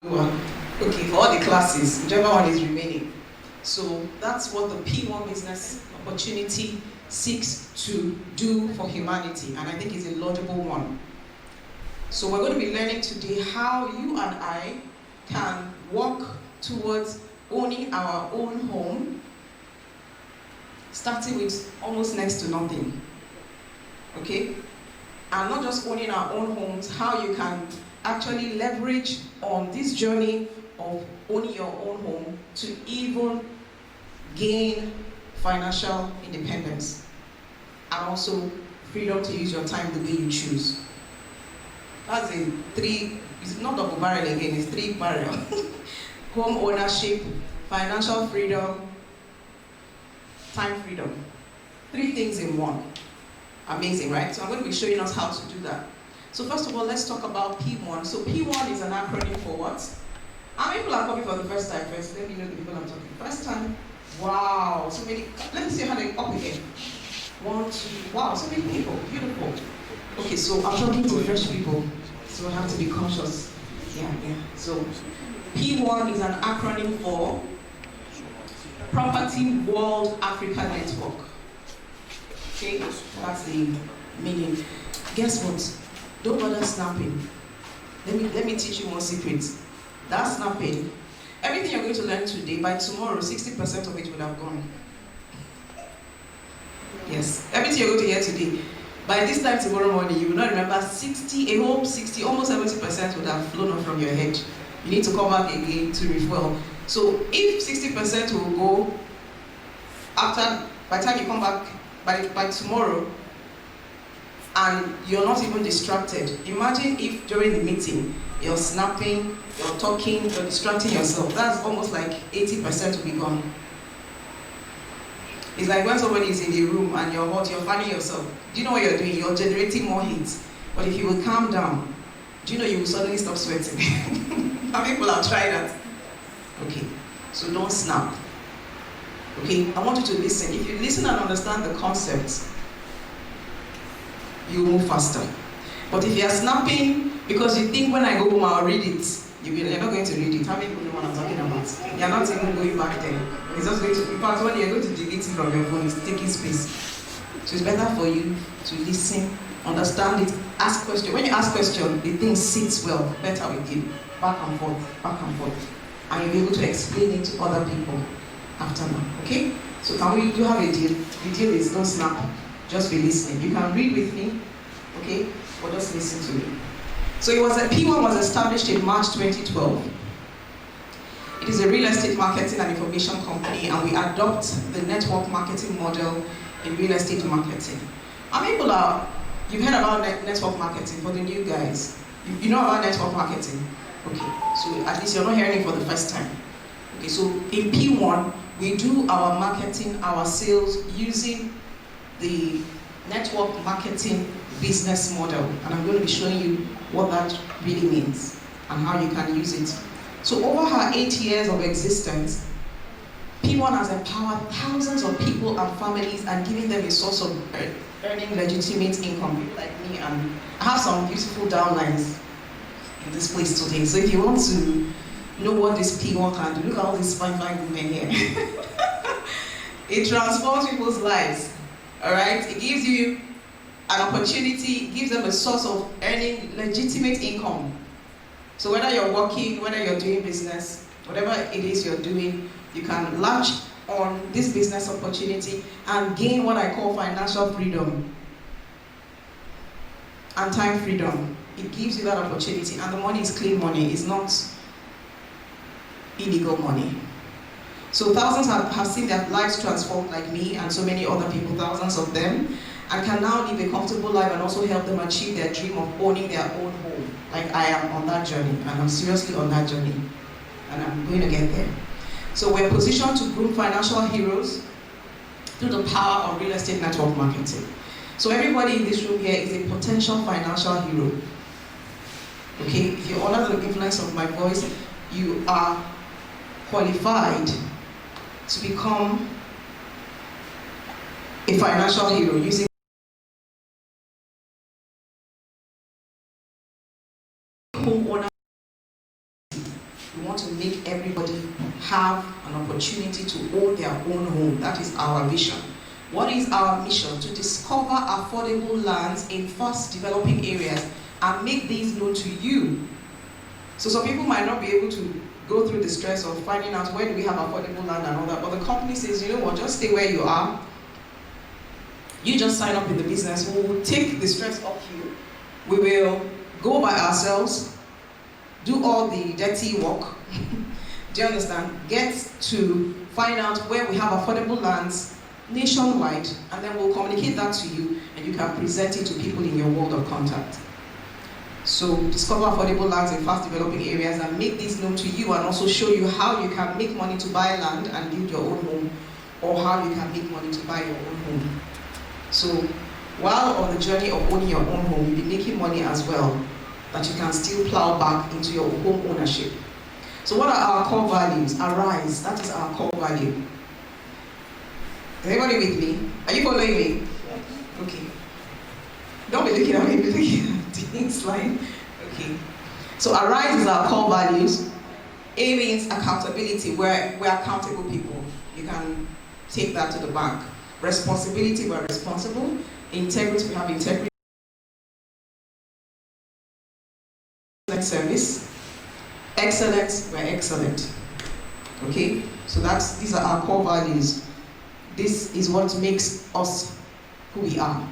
Okay, for all the classes, whichever one is remaining. So that's what the P1 business opportunity seeks to do for humanity, and I think it's a laudable one. So we're going to be learning today how you and I can work towards owning our own home, starting with almost next to nothing. Okay? And not just owning our own homes, how you can actually leverage on this journey of owning your own home to even gain financial independence and also freedom to use your time the way you choose. That's a three, it's not double barrel again, it's three barrel. Home ownership, financial freedom, time freedom. Three things in one. Amazing, right? So I'm going to be showing us how to do that. So first of all, let's talk about P1. So P1 is an acronym for what? How many people are coming for the first time? First, let me know the people I'm talking. First time? Wow, so many. Let me see how they up again. 1, 2, wow, so many people. Beautiful. Okay, so I'm talking to fresh people, so I have to be conscious. Yeah. So P1 is an acronym for Property World Africa Network. Okay, that's the meaning. Guess what? Don't bother snapping. Let me teach you one secret. That snapping, everything you're going to learn today, by tomorrow, 60% of it would have gone. Yes, everything you're going to hear today, by this time tomorrow morning, you will not remember 60, a whole 60, almost 70% would have flown off from your head. You need to come back again to refuel. So if 60% will go after, by the time you come back, by tomorrow, and you're not even distracted. Imagine if during the meeting, you're snapping, you're talking, you're distracting yourself. That's almost like 80% will be gone. It's like when somebody is in the room and you're hot, you're fanning yourself. Do you know what you're doing? You're generating more heat. But if you will calm down, do you know you will suddenly stop sweating? How many people have tried that? Okay, so don't snap. Okay, I want you to listen. If you listen and understand the concepts, you move faster. But if you are snapping because you think when I go home I'll read it, you're not going to read it. How many people know what I'm talking about? You're not even going back there. It's just going to, in fact, when you're going to delete it from your phone, it's taking space. So it's better for you to listen, understand it, ask questions. When you ask questions, the thing sits well, better with you. Back and forth. And you'll be able to explain it to other people after now. Okay? So you have a deal. The deal is don't snap. Just be listening. You can read with me, okay? Or just listen to me. So P1 was established in March 2012. It is a real estate marketing and information company, and we adopt the network marketing model in real estate marketing. How many people you've heard about network marketing for the new guys? You know about network marketing? Okay, so at least you're not hearing it for the first time. Okay, so in P1, we do our marketing, our sales using the network marketing business model, and I'm going to be showing you what that really means and how you can use it. So over her 8 years of existence, P1 has empowered thousands of people and families and given them a source of earning legitimate income. People like me, and I have some beautiful downlines in this place today. So if you want to know what this P1 can do, look at all these fine women here. It transforms people's lives. All right, it gives you an opportunity, it gives them a source of earning legitimate income. So whether you're working, whether you're doing business, whatever it is you're doing, you can latch on this business opportunity and gain what I call financial freedom and time freedom. It gives you that opportunity, and the money is clean money, it's not illegal money. So thousands have seen their lives transformed, like me and so many other people, thousands of them, and can now live a comfortable life and also help them achieve their dream of owning their own home. Like I am on that journey, and I'm seriously on that journey, and I'm going to get there. So we're positioned to groom financial heroes through the power of real estate network marketing. So everybody in this room here is a potential financial hero. Okay, if you're under the influence of my voice, you are qualified to become a financial hero using homeowner want to make everybody have an opportunity to own their own home. That is our vision. What is our mission? To discover affordable lands in fast developing areas and make these known to you. So some people might not be able to go through the stress of finding out where do we have affordable land and all that, but the company says, you know what, just stay where you are. You just sign up in the business. We will take the stress off you. We will go by ourselves, do all the dirty work. Do you understand? Get to find out where we have affordable lands nationwide, and then we'll communicate that to you, and you can present it to people in your world of contact. So discover affordable lands in fast developing areas and make these known to you, and also show you how you can make money to buy land and build your own home, or how you can make money to buy your own home. So while on the journey of owning your own home, you'll be making money as well, that you can still plow back into your home ownership. So what are our core values? Arise, that is our core value. Is everybody with me? Are you following me? Okay. Don't be looking at me, be looking at the slide. Okay. So arise is our core values. A means accountability, where we're accountable people. You can take that to the bank. Responsibility, we're responsible. Integrity, we have integrity. Service. Excellence, we're excellent. Okay? So these are our core values. This is what makes us who we are.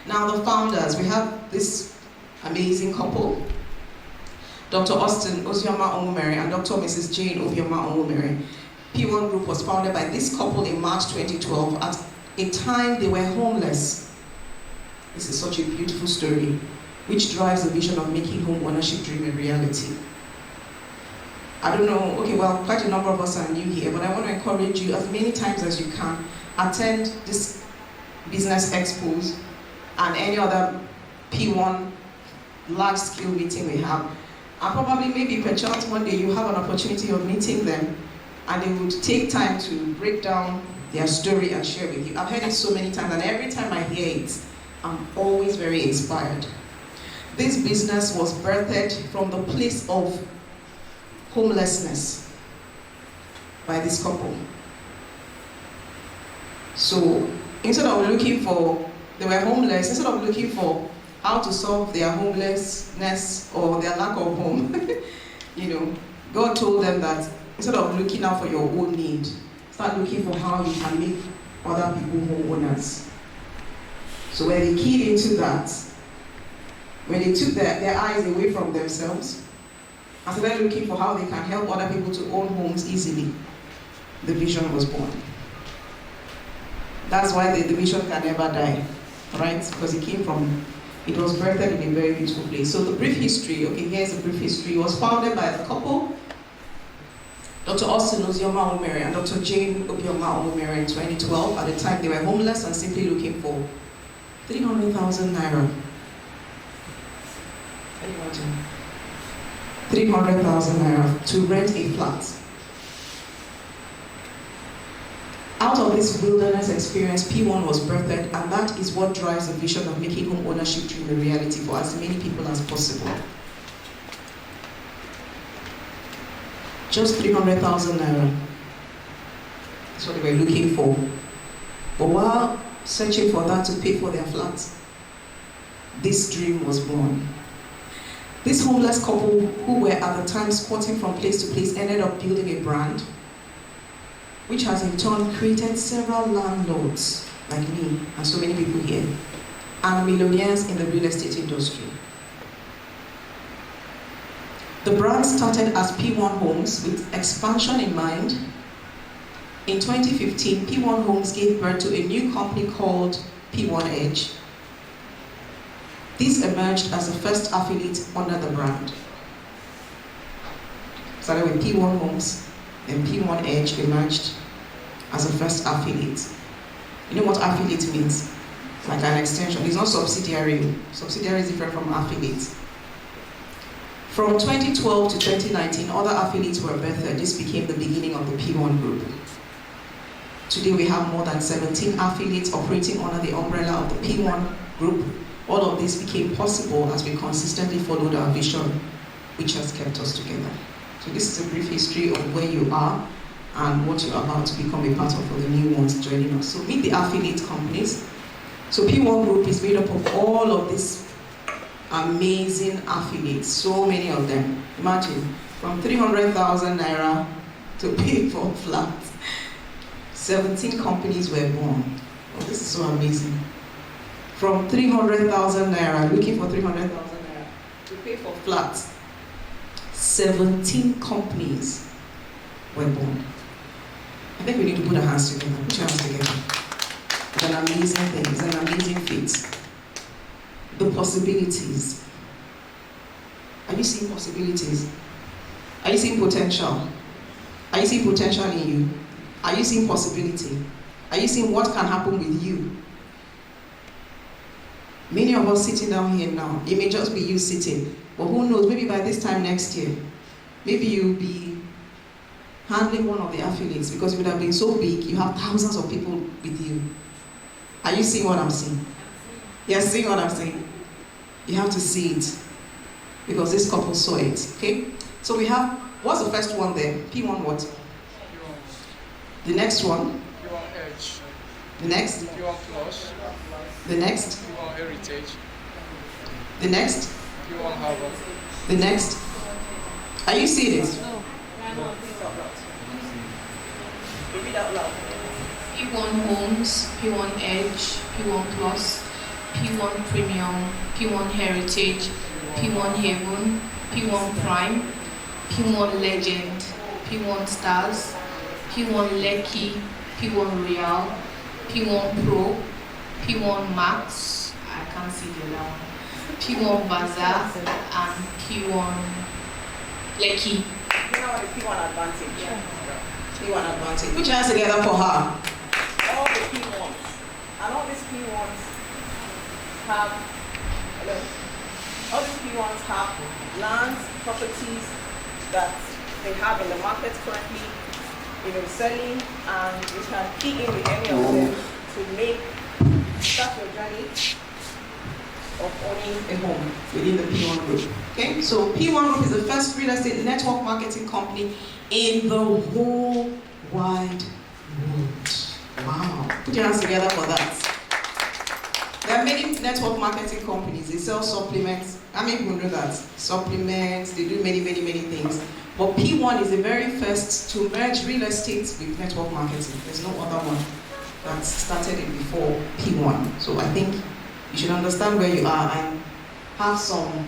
Now the founders, we have this amazing couple, Dr. Austin Ozioma Onwumere and Dr. Mrs. Jane Obioma Onwumere. P1 Group was founded by this couple in March 2012 at a time they were homeless. This is such a beautiful story, which drives the vision of making home ownership dream a reality. I don't know, okay, well, quite a number of us are new here, but I want to encourage you as many times as you can, attend this business expos and any other P1 large-scale meeting we have. And probably maybe perchance one day you have an opportunity of meeting them, and they would take time to break down their story and share with you. I've heard it so many times, and every time I hear it, I'm always very inspired. This business was birthed from the place of homelessness by this couple. So instead of looking for, they were homeless, instead of looking for how to solve their homelessness or their lack of home, you know, God told them that instead of looking out for your own need, start looking for how you can make other people homeowners. So when they keyed into that, when they took their eyes away from themselves and started looking for how they can help other people to own homes easily, the vision was born. That's why the vision can never die, right? Because it was birthed in a very beautiful place. So the brief history, okay, here's the brief history. It was founded by the couple, Dr. Austin Ozioma Onwumere and Dr. Jane Obioma Onwumere in 2012. At the time, they were homeless and simply looking for 300,000 naira. 300,000 naira to rent a flat. Out of this wilderness experience, P1 was birthed, and that is what drives the vision of making home ownership dream a reality for as many people as possible. Just 300,000 naira. That's what they were looking for. But while searching for that to pay for their flat, this dream was born. This homeless couple, who were at the time squatting from place to place, ended up building a brand, which has in turn created several landlords like me and so many people here, and millionaires in the real estate industry. The brand started as P1 Homes with expansion in mind. In 2015, P1 Homes gave birth to a new company called P1 Edge. This emerged as the first affiliate under the brand. Started with P1 Homes, then P1 Edge emerged as the first affiliate. You know what affiliate means? It's like an extension. It's not subsidiary. Subsidiary is different from affiliate. From 2012 to 2019, other affiliates were birthed. This became the beginning of the P1 group. Today we have more than 17 affiliates operating under the umbrella of the P1 group. All of this became possible as we consistently followed our vision, which has kept us together. So this is a brief history of where you are and what you're about to become a part of for the new ones joining us. So meet the affiliate companies. So P1 Group is made up of all of these amazing affiliates, so many of them. Imagine, from 300,000 naira to pay for flat. 17 companies were born. Oh, this is so amazing. From 300,000 naira, looking for 300,000 naira to pay for flat. 17 companies were born. I think we need to put our hands together. Put your hands together. It's an amazing thing. It's an amazing feat. The possibilities. Are you seeing possibilities? Are you seeing potential? Are you seeing potential in you? Are you seeing possibility? Are you seeing what can happen with you? Many of us sitting down here now, it may just be you sitting, but who knows, maybe by this time next year, maybe you'll be handling one of the affiliates because you would have been so big, you have thousands of people with you. Are you seeing what I'm seeing? You're seeing what I'm saying? You have to see it because this couple saw it, okay? So we have, what's the first one there? P1 what? The next one? P1 Edge. The next? P1 Plus. The next? P1 Heritage. The next? P1 Harvard. The next? Are you seeing it? Read out loud. P1 Homes, P1 Edge, P1 Plus, P1 Premium, P1 Heritage, P1 Haven, P1 Prime, P1 Legend, P1 Stars, P1 Lekki, P1 Real, P1 Pro, P1 Max, I can't see the other one, P1 Bazaar, and P1 Lekki. You know what the P1 Advantage? Yeah. P1 Advantage. Put your hands together for her. All the P1s. And all these P1s have, all these P1s have lands, properties that they have in the market currently, selling, and you can key in with any of them to start your journey of owning a home within the P1 Group. Okay, so P1 Group is the first real estate network marketing company in the whole wide world. Wow. Put your hands together for that. There are many network marketing companies. They sell supplements. I mean, people know that. Supplements, they do many things. But P1 is the very first to merge real estate with network marketing. There's no other one that started it before P1. So I think you should understand where you are and have some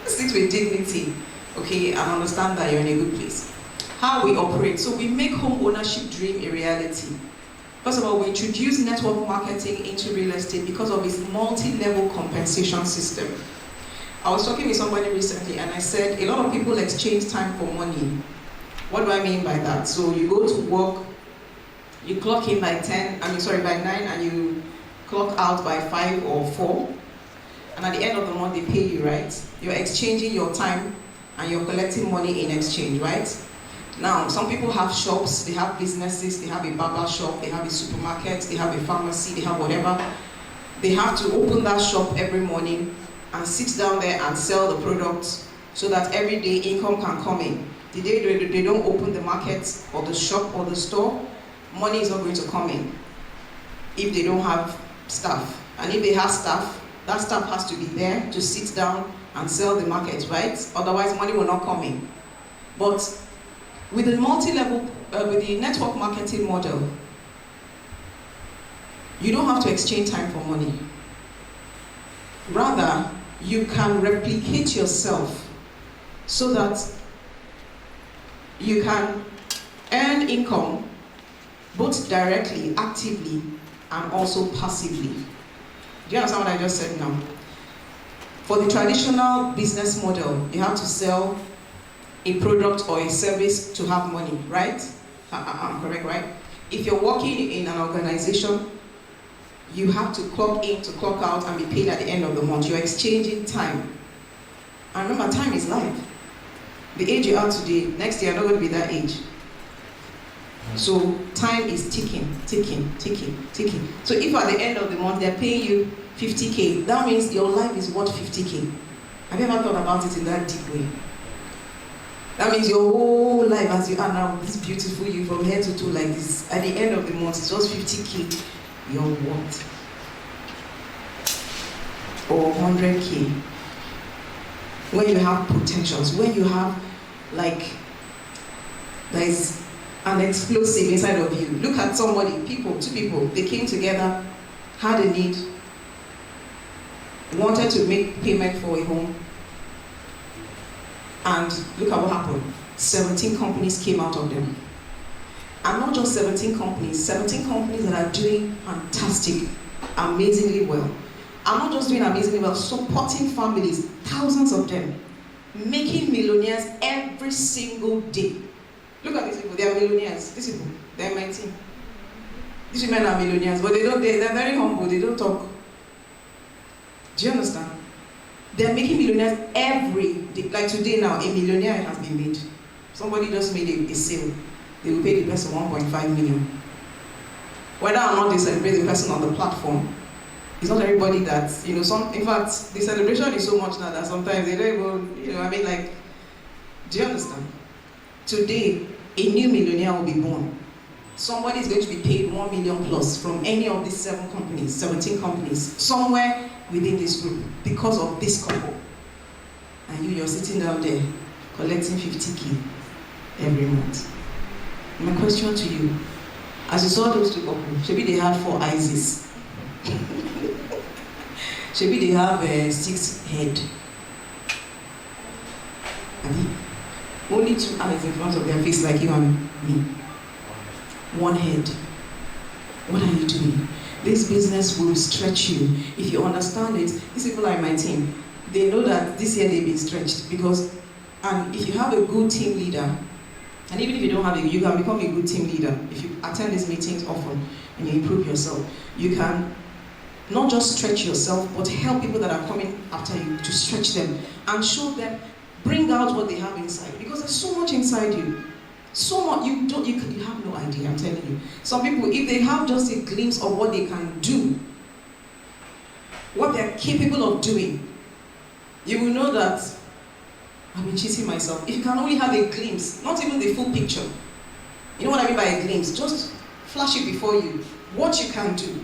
sit with dignity, okay, and understand that you're in a good place. How we operate. So we make home ownership dream a reality. First of all, we introduce network marketing into real estate because of its multi-level compensation system. I was talking with somebody recently and I said a lot of people exchange time for money. What do I mean by that? So you go to work, you clock in by 9 and you clock out by 5 or 4. And at the end of the month, they pay you, right? You're exchanging your time and you're collecting money in exchange, right? Now, some people have shops, they have businesses, they have a barber shop, they have a supermarket, they have a pharmacy, they have whatever. They have to open that shop every morning and sit down there and sell the products so that every day income can come in. The day they don't open the market or the shop or the store, money is not going to come in if they don't have staff. And if they have staff, that staff has to be there to sit down and sell the market, right? Otherwise, money will not come in. But with the multi-level, with the network marketing model, you don't have to exchange time for money. Rather, you can replicate yourself so that you can earn income both directly, actively, and also passively. Do you understand what I just said now? For the traditional business model, you have to sell a product or a service to have money, right? I'm correct, right? If you're working in an organization, you have to clock in, to clock out, and be paid at the end of the month. You're exchanging time. And remember, time is life. The age you are today, next year, you're not going to be that age. So time is ticking. So if at the end of the month, they're paying you 50K, that means your life is worth 50K. Have you ever thought about it in that deep way? That means your whole life as you are now, this beautiful you from head to toe like this. At the end of the month, it's just 50K. You're what? Or 100K. When you have potentials, when you have like, there is an explosive inside of you. Look at somebody, two people, they came together, had a need, wanted to make payment for a home, and look at what happened. 17 companies came out of them. And not just 17 companies that are doing fantastic, amazingly well. I'm not just doing amazingly well, supporting families, thousands of them, making millionaires every single day. Look at these people, they are millionaires. These people, they are my team. These women are millionaires, but they're very humble, they don't talk. Do you understand? They're making millionaires every day. Like today now, a millionaire has been made. Somebody just made a sale. They will pay the person 1.5 million. Whether or not they celebrate the person on the platform, it's not everybody that, in fact, the celebration is so much now that sometimes they don't even, do you understand? Today, a new millionaire will be born. Somebody is going to be paid 1 million plus from any of these 17 companies, somewhere within this group, because of this couple. And you're sitting down there, collecting 50K every month. My question to you, as you saw those two couples, maybe they had 4 eyes. Maybe they have 6 heads. Only 2 eyes in front of their face like you and me. 1 head. What are you doing? This business will stretch you. If you understand it, these people are in my team. They know that this year they've been stretched because, and if you have a good team leader, and even if you don't have it, you can become a good team leader. If you attend these meetings often and you improve yourself, you can not just stretch yourself, but help people that are coming after you to stretch them and show them, bring out what they have inside. Because there's so much inside you. So much, you have no idea, I'm telling you. Some people, if they have just a glimpse of what they can do, what they're capable of doing, you will know that I've been cheating myself. If you can only have a glimpse, not even the full picture. You know what I mean by a glimpse? Just flash it before you. What you can do,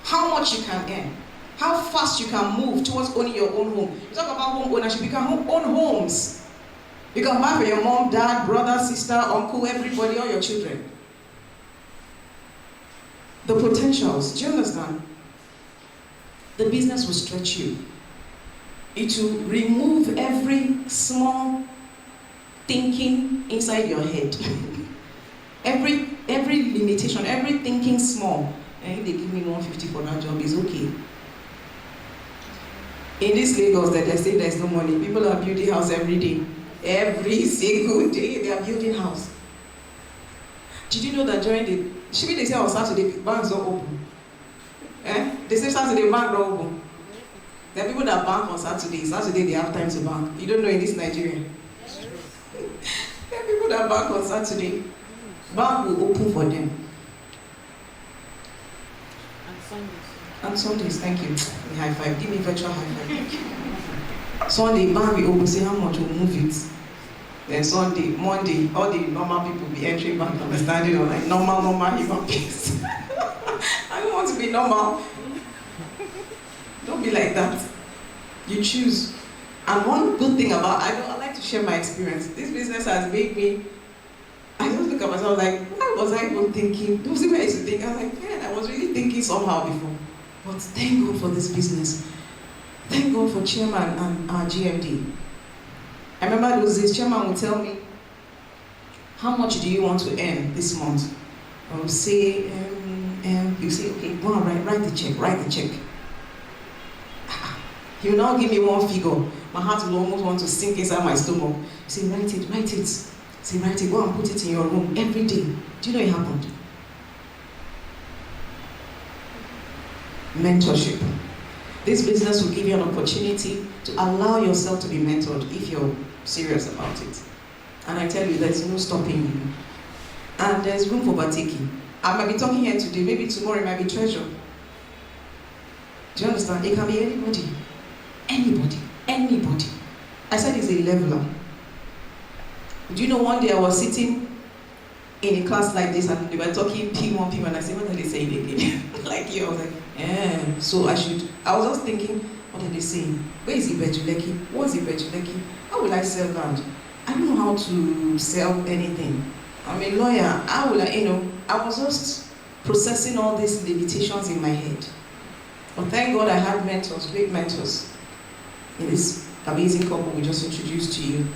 how much you can earn, how fast you can move towards owning your own home. You talk about home ownership, you can own homes. You can buy for your mom, dad, brother, sister, uncle, everybody, all your children. The potentials, do you understand? The business will stretch you. It will remove every small thinking inside your head. every limitation, every thinking small. And if they give me 150 for that job, it's okay. In this Lagos that they say there's no money, people are building house every day. Every single day they are building house. Did you know that during the, should they say on Saturday, banks don't open? They say Saturday, bank don't open. There are people that bank on Saturday. Saturday they have time to bank. You don't know in this Nigeria. There are people that bank on Saturday. Bank will open for them. And Sundays, thank you. High five. Give me virtual high five. Thank you. Sunday, bank will open, say how much we'll move it. Then Sunday, Monday, all the normal people be entering bank and standing on like normal human beings. I don't want to be normal. Don't be like that. You choose. And one good thing about, I like to share my experience. This business has made me, I just look at myself like, why was I even thinking? Those things I used to think, I was like, man, I was really thinking somehow before. But thank God for this business. Thank God for chairman and our GMD. I remember those days, chairman would tell me, how much do you want to earn this month? I would say, you say, okay, go on, write the check. He will now give me one figure. My heart will almost want to sink inside my stomach. You say, write it. Say, write it, go and put it in your room every day. Do you know it happened? Mentorship. This business will give you an opportunity to allow yourself to be mentored if you're serious about it. And I tell you, there's no stopping you. And there's room for partaking. I might be talking here today, maybe tomorrow it might be treasure. Do you understand? It can be anybody. Anybody. I said it's a leveler. Do you know one day I was sitting in a class like this and they were talking P1, P1, and I said, what are they saying again? Like you, I was like, yeah. So I was just thinking, what are they saying? Where is Ibejuleki? What's Ibejuleki? How will I sell land? I don't know how to sell anything. I'm a lawyer. How will I, I was just processing all these limitations in my head. But thank God I had mentors, great mentors, in this amazing couple we just introduced to you,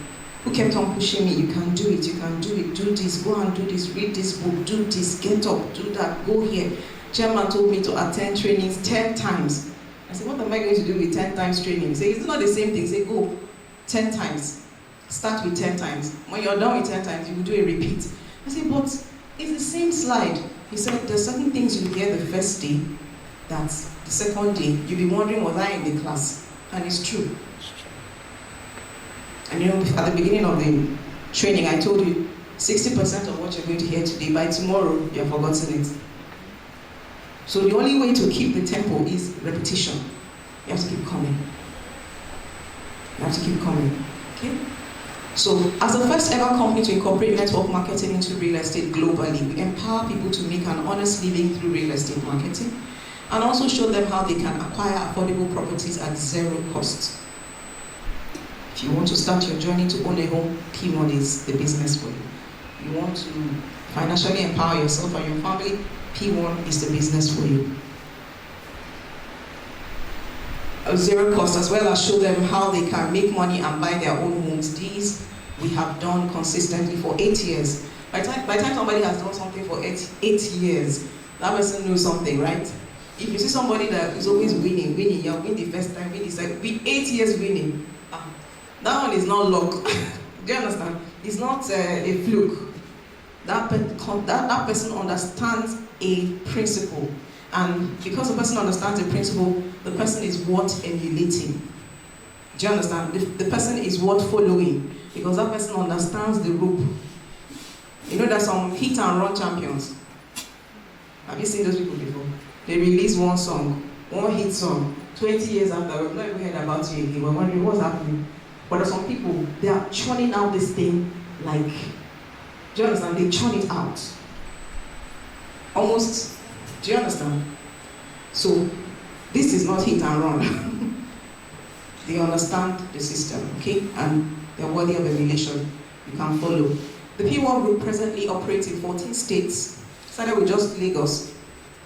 who kept on pushing me. You can do it, you can do it, do this, go and do this, read this book, do this, get up, do that, go here. Chairman told me to attend trainings 10 times. I said, what am I going to do with 10 times training? He said, it's not the same thing. He said, go 10 times. Start with 10 times. When you're done with 10 times, you will do a repeat. I said, but it's the same slide. He said, there's certain things you hear the first day that the second day, you'll be wondering, was I in the class? And it's true. And at the beginning of the training, I told you, 60% of what you're going to hear today, by tomorrow, you've forgotten it. So the only way to keep the tempo is repetition. You have to keep coming. You have to keep coming, okay? So, as the first ever company to incorporate network marketing into real estate globally, we empower people to make an honest living through real estate marketing, and also show them how they can acquire affordable properties at zero cost. If you want to start your journey to own a home, P1 is the business for you. You want to financially empower yourself and your family, P1 is the business for you. At zero cost, as well as show them how they can make money and buy their own homes. These we have done consistently for 8 years. By the time somebody has done something for 8 years, that person knows something, right? If you see somebody that is always winning, you win the first time, win the second, be 8 years winning. That one is not luck. Do you understand? It's not a fluke. That person understands a principle. And because the person understands the principle, the person is worth emulating. Do you understand? The person is worth following because that person understands the rope. You know, there's some hit and run champions. Have you seen those people before? They release one song, one hit song, 20 years after, we've not even heard about you again. We're wondering what's happening. But there's some people, they are churning out this thing like, do you understand? They churn it out. Almost, do you understand? So, this is not hit and run. They understand the system, okay? And they're worthy of emulation. You can follow. The P1 group presently operates in 14 states. Started with just Lagos.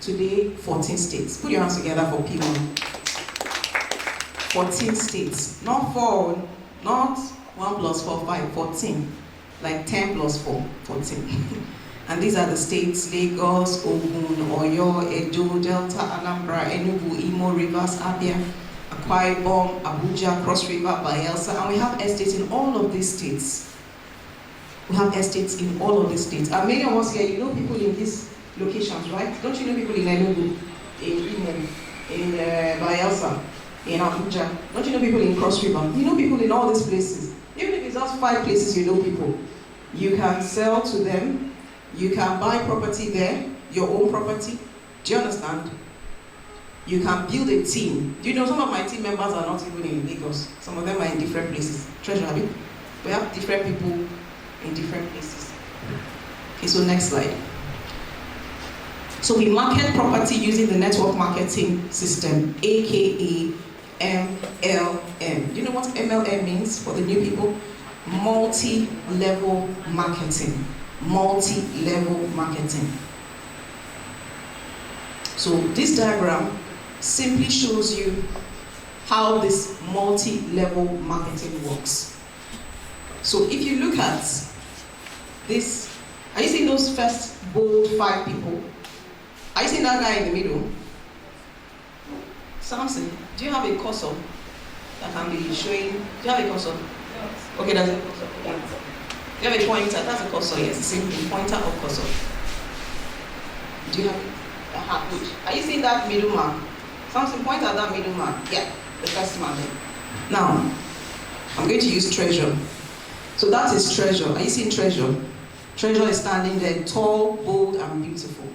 Today, 14 states. Put your hands together for P1. 14 states. Not 4, not 1 plus 4, 5, 14. Like 10 plus 4, 14. And these are the states: Lagos, Ogun, Oyo, Edo, Delta, Anambra, Enugu, Imo, Rivers, Abia, Akwa Ibom, Abuja, Cross River, Bayelsa, and we have estates in all of these states. We have estates in all of these states. And many of us here, you know people in these locations, right? Don't you know people in Enugu, in Imo, in Bayelsa, in Abuja? Don't you know people in Cross River? You know people in all these places. Even if it's just 5 places, you know people. You can sell to them. You can buy property there, your own property. Do you understand? You can build a team. Do you know some of my team members are not even in Lagos? Some of them are in different places. Treasure, have you? We have different people in different places. Okay, so next slide. So we market property using the network marketing system, aka MLM. Do you know what MLM means for the new people? Multi-level marketing. Multi-level marketing. So this diagram simply shows you how this multi-level marketing works. So if you look at this, are you seeing those first bold 5 people? Are you seeing that guy in the middle? Samson, do you have a cursor that can be showing? Do you have a cursor? Okay, that's a cursor. Do you have a pointer? That's a cursor, yes. The same thing, pointer or cursor. Do you have it? Good. Are you seeing that middle man? Samson, point at that middle man. Yeah, the first man there. Now, I'm going to use treasure. So that is treasure. Are you seeing treasure? Treasure is standing there, tall, bold, and beautiful.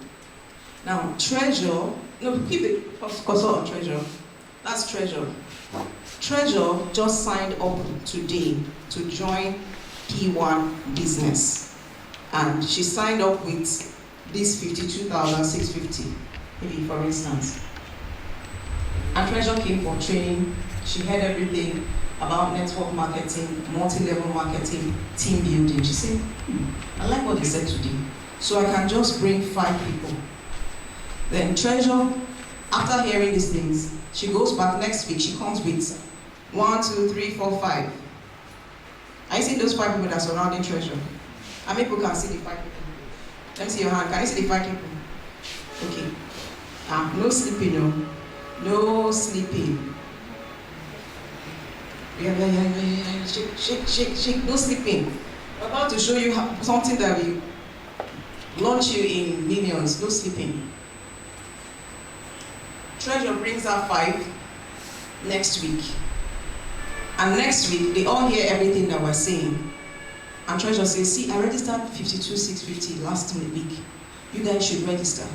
Now, treasure, no, keep the cursor on treasure. That's treasure. Treasure just signed up today to join P1 business. And she signed up with this 52,650, maybe for instance. And Treasure came for training. She heard everything about network marketing, multi-level marketing, team building. She said, I like what they said today. So I can just bring 5 people. Then Treasure, after hearing these things, she goes back next week. She comes with 1, 2, 3, 4, 5. Are you seeing those 5 people that are surrounding Treasure? How many people can see the 5 people? Let me see your hand. Can you see the 5 people? Okay. No sleeping, no. No sleeping. Yeah. Shake. No sleeping. We're about to show you something that will launch you in millions. No sleeping. Treasure brings out 5 next week. And next week, they all hear everything that we're saying. And Treasure says, see, I registered 52,650 last week. You guys should register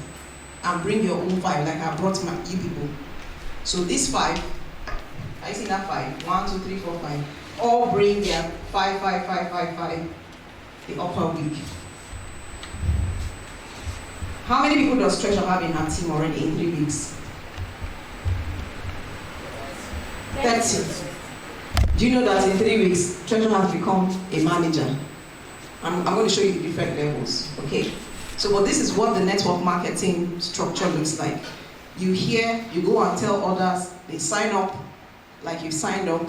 and bring your own 5, like I brought you people. So these 5, are you seeing that 5? 1, 2, 3, 4, 5. All bring their 5 the upper week. How many people does Treasure have in her team already in 3 weeks? 30. Do you know that in 3 weeks, Treasure has become a manager? I'm going to show you the different levels, okay? So, but this is what the network marketing structure looks like. You hear, you go and tell others, they sign up like you signed up.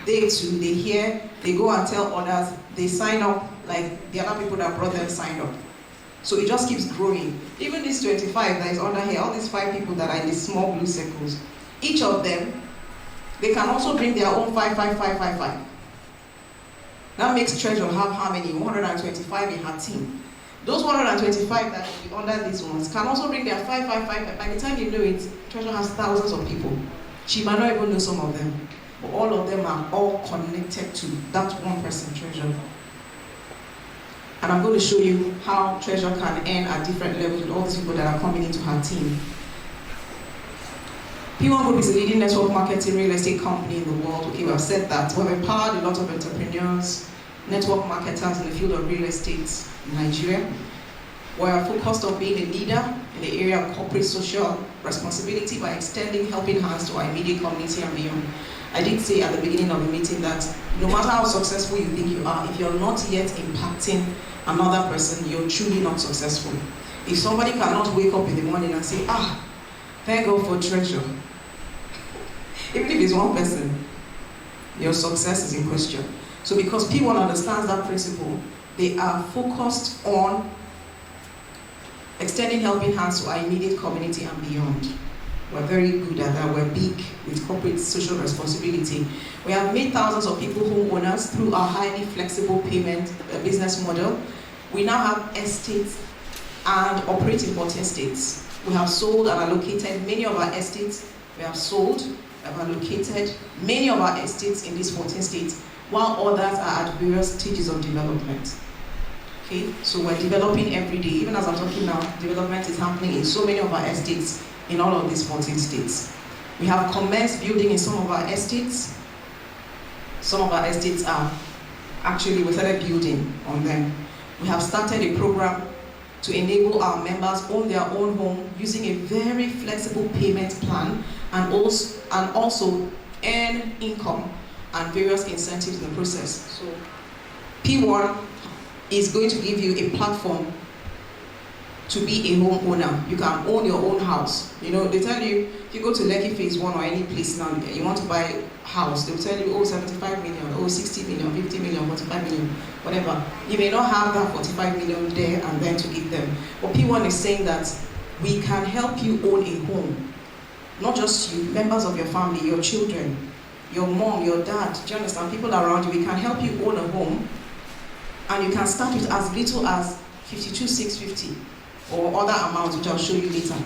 They too, they hear, they go and tell others, they sign up like the other people that brought them signed up. So it just keeps growing. Even this 25 that is under here, all these 5 people that are in these small blue circles, each of them, they can also bring their own 5. That makes Treasure have how many? 125 in her team. Those 125 that will be under these ones can also bring their 5. By the time you know it, Treasure has thousands of people. She might not even know some of them, but all of them are all connected to that one person, Treasure. And I'm going to show you how Treasure can earn at different levels with all these people that are coming into her team. P1 Group is a leading network marketing real estate company in the world. Okay, we have said that. We have empowered a lot of entrepreneurs, network marketers in the field of real estate in Nigeria. We are focused on being a leader in the area of corporate social responsibility by extending helping hands to our immediate community and beyond. I did say at the beginning of the meeting that no matter how successful you think you are, if you're not yet impacting another person, you're truly not successful. If somebody cannot wake up in the morning and say, thank God for Treasure, even if it's one person, your success is in question. So because P1 understands that principle, they are focused on extending helping hands to our immediate community and beyond. We're very good at that. We're big with corporate social responsibility. We have made thousands of people homeowners through our highly flexible payment business model. We now have estates and operate in 14 states. We have sold and allocated many of our estates. We have sold, we have allocated many of our estates in these 14 states, while others are at various stages of development. Okay, so we're developing every day. Even as I'm talking now, development is happening in so many of our estates in all of these 14 states. We have commenced building in some of our estates. Some of our estates are actually, we started building on them. We have started a program to enable our members own their own home using a very flexible payment plan and also earn income and various incentives in the process. So P1 is going to give you a platform to be a homeowner. You can own your own house. You know, they tell you, if you go to Lekki Phase 1 or any place now, you want to buy a house, they'll tell you, 75 million, 60 million, 50 million, 45 million, whatever. You may not have that 45 million there and then to give them. But P1 is saying that we can help you own a home. Not just you, members of your family, your children, your mom, your dad, do you understand? People around you, we can help you own a home. And you can start with as little as 52,650 or other amounts, which I'll show you later.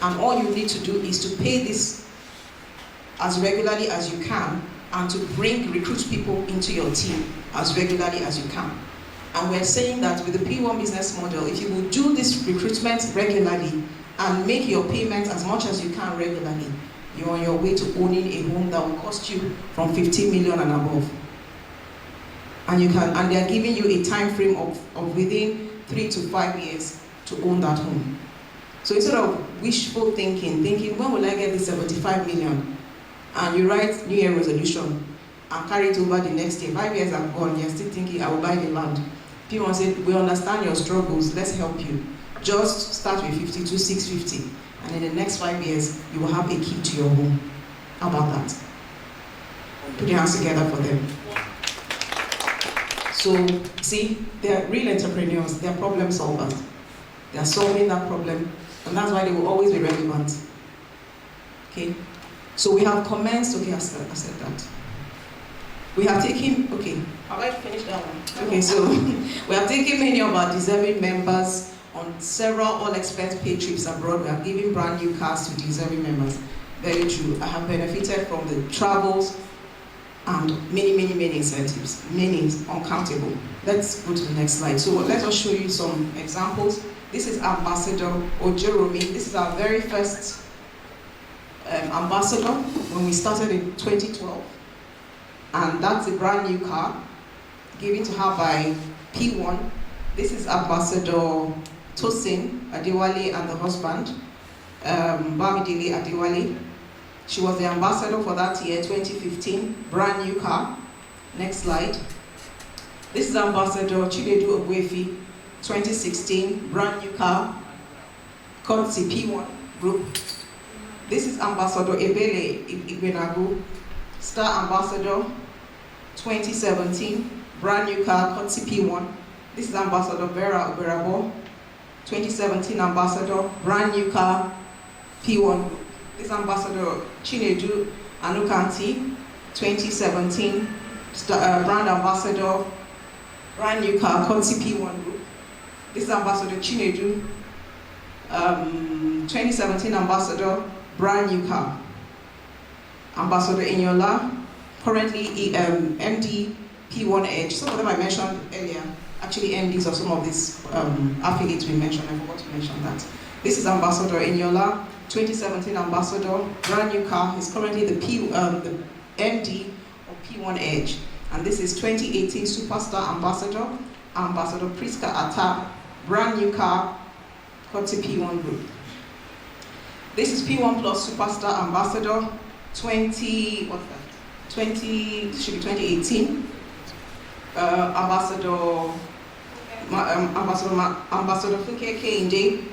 And all you need to do is to pay this as regularly as you can and to recruit people into your team as regularly as you can. And we're saying that with the P1 business model, if you will do this recruitment regularly and make your payments as much as you can regularly, you're on your way to owning a home that will cost you from 15 million and above. And and they are giving you a time frame of within 3 to 5 years to own that home. So instead of wishful thinking, when will I get the 75 million? And you write New Year resolution and carry it over the next year. 5 years have gone, you're still thinking, I will buy the land. People say, we understand your struggles, let's help you. Just start with 50 to 650, and in the next 5 years, you will have a key to your home. How about that? Put your hands together for them. So, see, they're real entrepreneurs, they're problem solvers. They're solving that problem, and that's why they will always be relevant. Okay? So we have commenced, okay, I said that. We have taken, okay, have I finished that one? Okay, so we have taken many of our deserving members on several all-expense paid trips abroad. We are giving brand new cars to deserving members. Very true. I have benefited from the travels and many incentives. Many, uncountable. Let's go to the next slide. So let us show you some examples. This is Ambassador Ojeromi. This is our very first ambassador when we started in 2012. And that's a brand new car given to her by P1. This is Ambassador Tosin Adewale and the husband, Bamidele Adewale. She was the ambassador for that year, 2015, brand new car. Next slide. This is Ambassador Chinedu Ogwefi, 2016, brand new car, courtesy P1 group. This is Ambassador Ebele Igbenagu, Star Ambassador, 2017, brand new car, courtesy P1. This is Ambassador Vera Oberabo, 2017 Ambassador, brand new car, P1 group. This is Ambassador Chinedu Anukanti, 2017, brand ambassador, brand new car, courtesy P1 group. This is Ambassador Chinedu, 2017 ambassador, brand new car. Ambassador Eniola, currently MD P1 Edge. Some of them I mentioned earlier. Actually, MDs of some of these affiliates we mentioned. I forgot to mention that. This is Ambassador Eniola, 2017 ambassador, brand new car. He's currently the MD of P1 Edge. And this is 2018 Superstar Ambassador, Ambassador Priska Atta, brand new car, courtesy P1 Group. This is P1 Plus Superstar Ambassador, 2018, Ambassador Fuke Kende,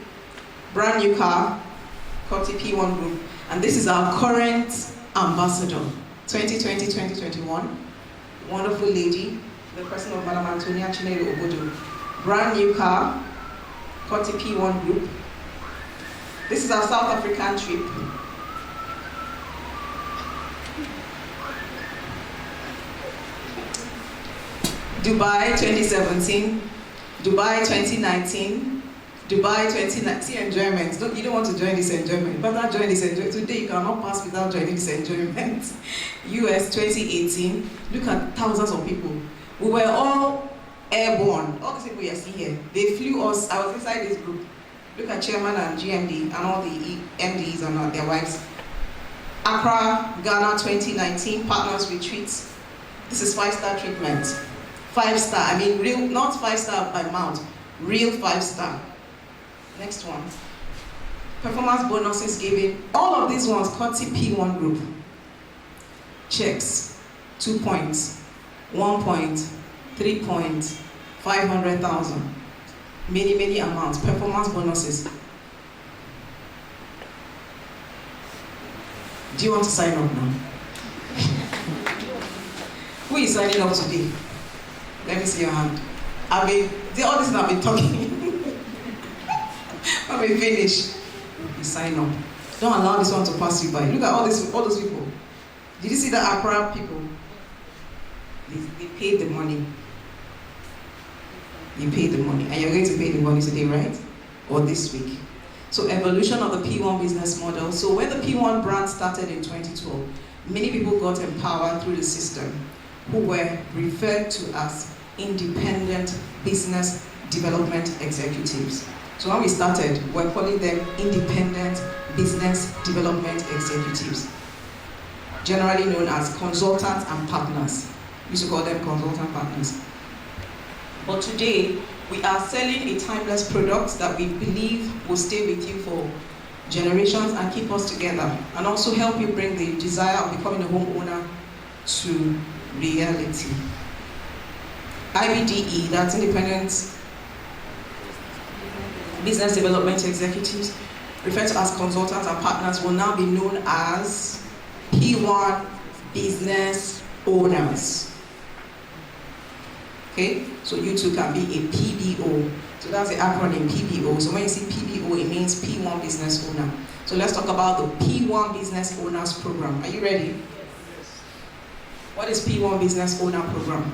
brand new car, courtesy P1 Group. And this is our current ambassador, 2020-2021. Wonderful lady, the person of Madam Antonia Chinelo Obodo. Brand new car, courtesy P1 Group. This is our South African trip. Dubai 2017, Dubai 2019, Dubai 2019. See enjoyment. You don't want to join this enjoyment. But not join this enjoyment. Today you cannot pass without joining this enjoyment. US 2018. Look at thousands of people. We were all airborne. All these people you see here, they flew us. I was inside this group. Look at Chairman and GMD and all the MDs and their wives. Accra, Ghana 2019, Partners Retreats. This is 5-star treatment. 5-star, I mean real, not 5-star by mount, real 5-star. Next one. Performance bonuses given. All of these ones, courtesy P1 Group. Checks, 2 points, 1 point, 3 points, 500,000. Many amounts, performance bonuses. Do you want to sign up now? Who is signing up today? Let me see your hand. All this I've been talking. I've been finished. You sign up. Don't allow this one to pass you by. Look at all those people. Did you see the Accra people? They paid the money. You pay the money, and you're going to pay the money today, right? Or this week. So evolution of the P1 business model. So when the P1 brand started in 2012, many people got empowered through the system who were referred to as independent business development executives. So when we started, we're calling them independent business development executives, generally known as consultants and partners. We used to call them consultant partners. But today, we are selling a timeless product that we believe will stay with you for generations and keep us together, and also help you bring the desire of becoming a homeowner to reality. IBDE, that's Independent Business Development Executives, referred to as consultants and partners, will now be known as P1 Business Owners. Okay, so you too can be a PBO. So that's the acronym PBO. So when you see PBO, it means P1 Business Owner. So let's talk about the P1 Business Owners Program. Are you ready? Yes. What is P1 Business Owner Program?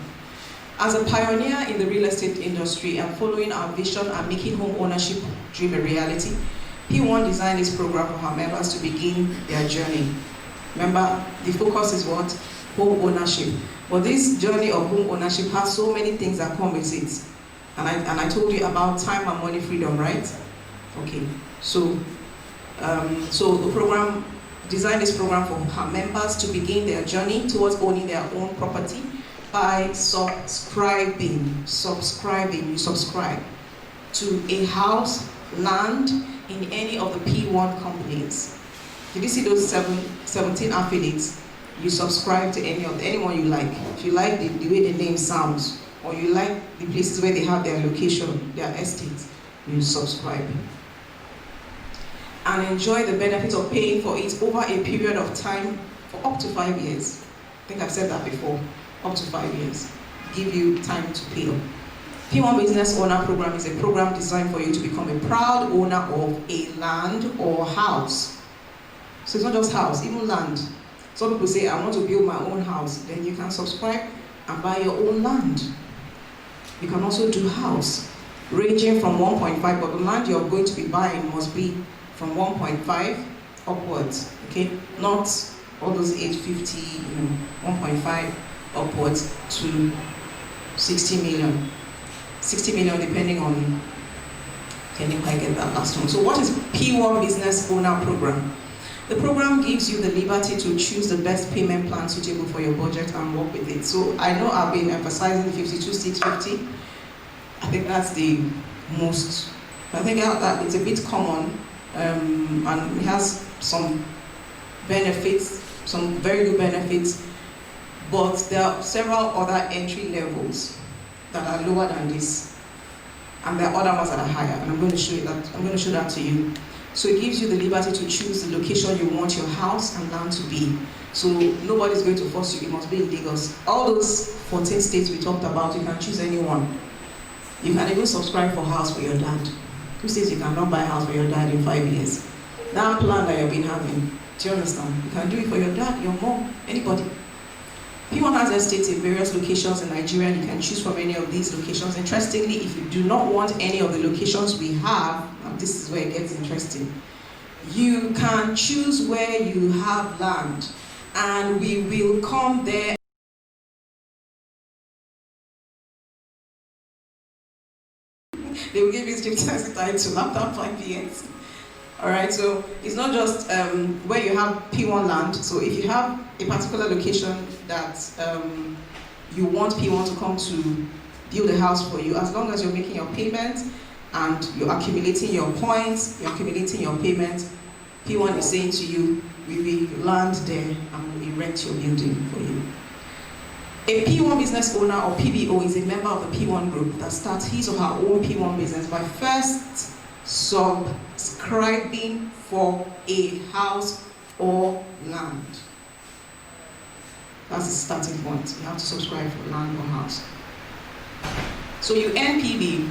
As a pioneer in the real estate industry and following our vision and making home ownership dream a reality, P1 designed this program for our members to begin their journey. Remember, the focus is what? Home ownership. But this journey of home ownership has so many things that come with it. And I told you about time and money freedom, right? Okay, so the program designed this program for our members to begin their journey towards owning their own property by subscribing. You subscribe to a house, land in any of the P1 companies. Did you see those 17 affiliates? You subscribe to anyone you like. If you like the way the name sounds, or you like the places where they have their location, their estates, you subscribe. And enjoy the benefits of paying for it over a period of time for up to 5 years. I think I've said that before, up to 5 years. Give you time to pay up. P1 Business Owner Program is a program designed for you to become a proud owner of a land or house. So it's not just house, even land. Some people say, I want to build my own house. Then you can subscribe and buy your own land. You can also do house, ranging from 1.5, but the land you're going to be buying must be from 1.5 upwards, okay? Not all those 850, 1.5 upwards to 60 million. 60 million depending on, can you quite get that last one? So what is P1 Business Owner Program? The program gives you the liberty to choose the best payment plan suitable for your budget and work with it. So I know I've been emphasizing the 52,650. I think that's the most, I think that it's a bit common, and it has some benefits, some very good benefits, but there are several other entry levels that are lower than this, and there are other ones that are higher, and I'm going to show that to you. So it gives you the liberty to choose the location you want your house and land to be. So nobody's going to force you, it must be in Lagos. All those 14 states we talked about, you can choose any one. You can even subscribe for house for your dad. Who says you cannot buy a house for your dad in 5 years? That plan that you've been having, do you understand? You can do it for your dad, your mom, anybody. P1 has estates in various locations in Nigeria, and you can choose from any of these locations. Interestingly, if you do not want any of the locations we have, and this is where it gets interesting, you can choose where you have land, and we will come there. They will give you strict time to laptop 5 years. Alright, so it's not just where you have P1 land. So if you have a particular location that you want P1 to come to build a house for you, as long as you're making your payment and you're accumulating your points, you're accumulating your payment, P1 is saying to you, we will land there and we will erect your building for you. A P1 business owner or PBO is a member of the P1 group that starts his or her own P1 business by first subscribing for a house or land. That's the starting point. You have to subscribe for land or house. So you earn PB.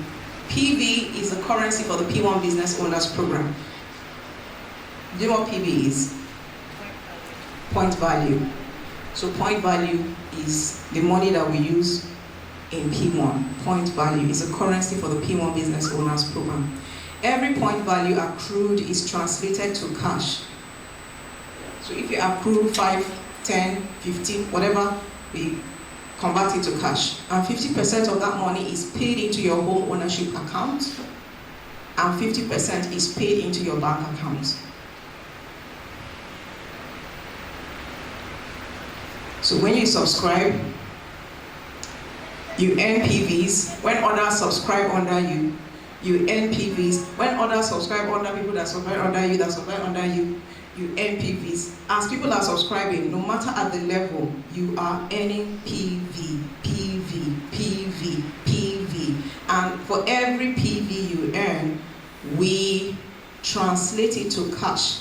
PB is the currency for the P1 Business Owners Program. Do you know what PB is? Point value. So point value is the money that we use in P1. Point value is a currency for the P1 Business Owners Program. Every point value accrued is translated to cash. So if you accrue 5, 10, 15, whatever, we convert it to cash. And 50% of that money is paid into your home ownership account, and 50% is paid into your bank account. So when you subscribe, You earn PVs. When others subscribe under you, you earn PVs. When others subscribe under people that subscribe under you, you earn PVs. As people are subscribing, no matter at the level, you are earning PV, PV, PV, PV. And for every PV you earn, we translate it to cash.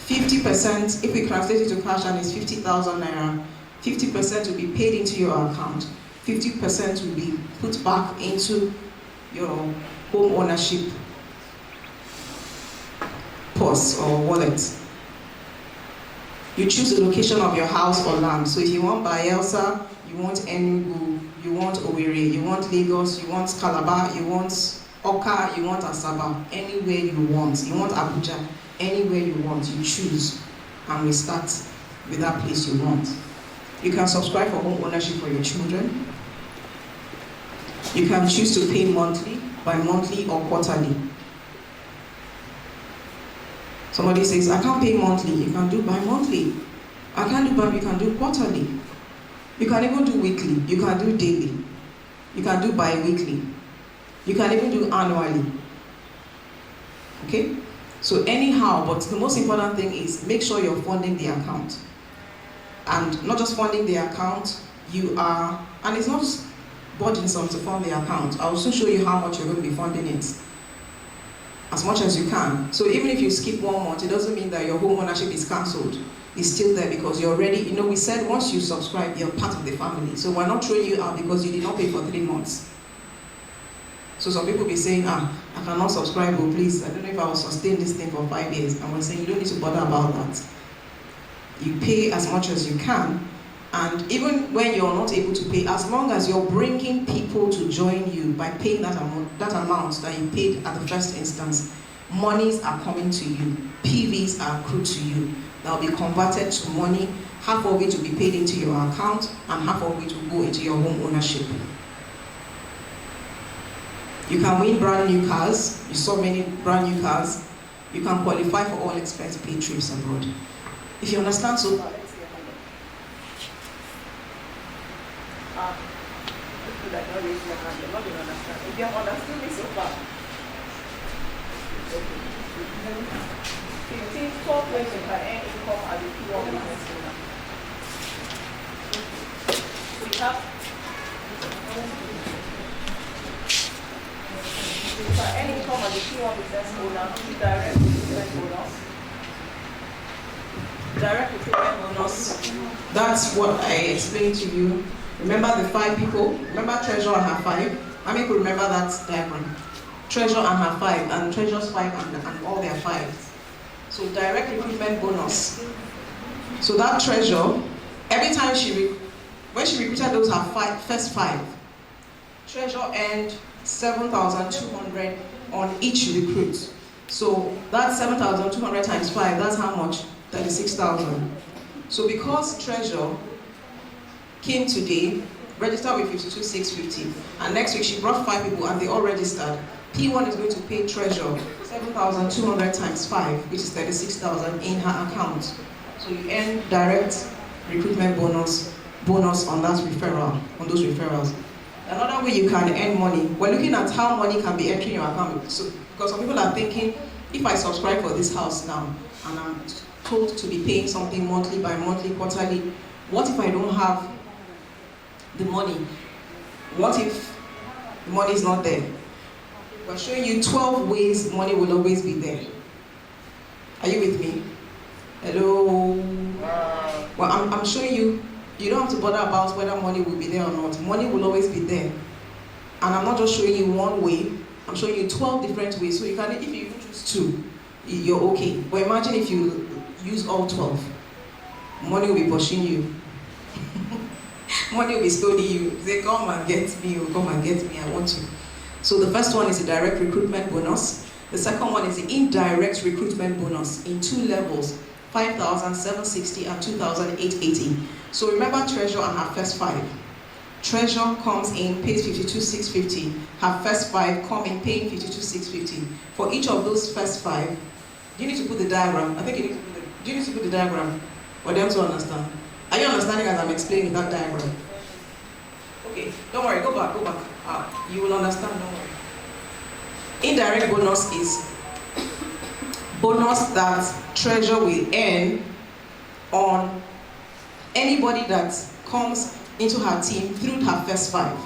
50%, if we translate it to cash and it's 50,000 naira, 50% will be paid into your account. 50% will be put back into your home ownership purse or wallet. You choose the location of your house or land. So if you want Bayelsa, you want Enugu, you want Owerri, you want Lagos, you want Calabar, you want Oka, you want Asaba, anywhere you want. You want Abuja, anywhere you want, you choose. And we start with that place you want. You can subscribe for home ownership for your children. You can choose to pay monthly, bi-monthly, or quarterly. Somebody says, I can't pay monthly. You can do bi-monthly. I can't do bi, you can do quarterly. You can even do weekly. You can do daily. You can do bi-weekly. You can even do annually. Okay? So anyhow, but the most important thing is make sure you're funding the account. And not just funding the account, you are, and it's not burdensome to fund the account. I'll soon show you how much you're going to be funding it. As much as you can. So even if you skip 1 month, it doesn't mean that your home ownership is cancelled. It's still there because you're already, you know, we said once you subscribe, you're part of the family. So we're not throwing you out because you did not pay for 3 months. So some people be saying, I cannot subscribe, oh please, I don't know if I will sustain this thing for 5 years. And we're saying you don't need to bother about that. You pay as much as you can, and even when you're not able to pay, as long as you're bringing people to join you by paying that amount that you paid at the first instance, monies are coming to you, PVs are accrued to you, that will be converted to money. Half of it will be paid into your account, and half of it will go into your home ownership. You can win brand new cars. You saw many brand new cars. You can qualify for all expense paid trips abroad. If you understand so far, let's see your hand up. People that don't raise their hand, you're not going to understand. If you have understood me so far, okay. You see 12 ways you can earn income as a P1 business owner. We have you can earn income as a P1 business owner through direct recruitment bonus. Direct recruitment bonus, that's what I explained to you. Remember the 5 people? Remember Treasure and her 5? How many people remember that diagram? Treasure and her 5, and Treasure's 5 and all their 5. So direct recruitment bonus. So that Treasure, every time when she recruited those first 5, Treasure earned 7,200 on each recruit. So that's 7,200 times 5, that's how much? 36,000. So because Treasure came today, registered with 52,650, and next week she brought 5 people and they all registered, P1 is going to pay Treasure 7,200 times 5, which is 36,000 in her account. So you earn direct recruitment bonus on that referral, on those referrals. Another way you can earn money, we're looking at how money can be entering your account. So, because some people are thinking, if I subscribe for this house now, and I'm told to be paying something monthly, bi-monthly, quarterly, what if I don't have the money? What if the money is not there? We're showing you 12 ways money will always be there. Are you with me? Hello? Well, I'm showing you, you don't have to bother about whether money will be there or not. Money will always be there. And I'm not just showing you one way, I'm showing you 12 different ways. So you can, if you choose 2, you're okay. But imagine if you use all 12. Money will be pushing you. Money will be stoning you. Say, come and get me, or come and get me, I want you. So the first one is a direct recruitment bonus. The second one is the indirect recruitment bonus in 2 levels, 5,760 and 2,880. So remember Treasure and her first 5. Treasure comes in, pays 52,650. Her first 5 come in paying 52,650. For each of those first 5, you need to put the diagram. I think you need to put the, do you need to put the diagram for them to understand? Are you understanding as I'm explaining that diagram? Don't worry, go back. You will understand, don't worry. Indirect bonus is bonus that treasurer will earn on anybody that comes into her team through her first 5.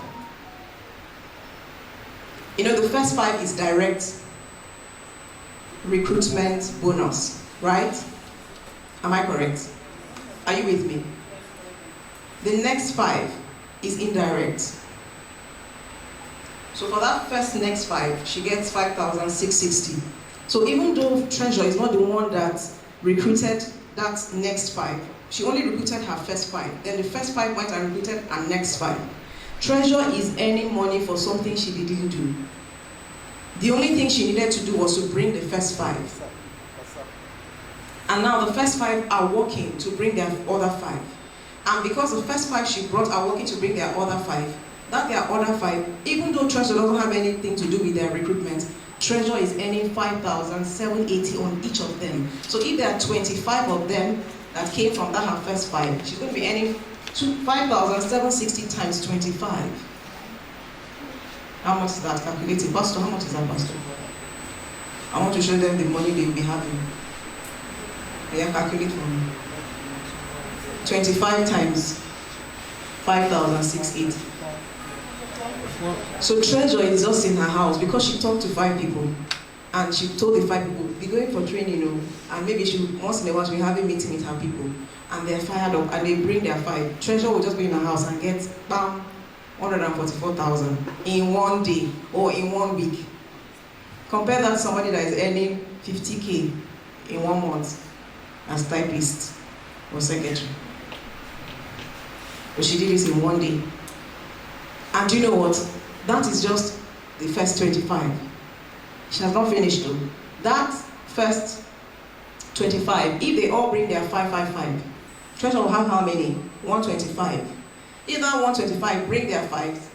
You know, the first 5 is direct recruitment bonus, right? Am I correct? Are you with me? The next 5 is indirect. So for that first next 5, she gets 5,660. So even though treasurer is not the one that recruited that next 5, she only recruited her first 5. Then the first 5 went and recruited her next 5. Treasurer is earning money for something she didn't do. The only thing she needed to do was to bring the first 5. And now the first 5 are working to bring their other 5. And because the first 5 she brought are working to bring their other 5, that their other 5, even though treasurer doesn't have anything to do with their recruitment, treasurer is earning 5,780 on each of them. So if there are 25 of them that came from that her first 5, she's going to be earning 5,760 times 25. How much is that calculated? Pastor, how much is that, Pastor? I want to show them the money they will be having. They are calculated for me. 25 times 5,680. So treasurer is just in her house because she talked to 5 people and she told the 5 people, be going for training, you know, and maybe she once in a while she'll be having a meeting with her people and they're fired up and they bring their 5. Treasurer will just be in her house and get bam, 144,000 in one day or in 1 week. Compare that to somebody that is earning 50K in 1 month as typist or secretary. But she did this in 1 day. And you know what? That is just the first 25. She has not finished though. That first 25, if they all bring their 555, treasurer will have how many? 125. If that 125 bring their 5,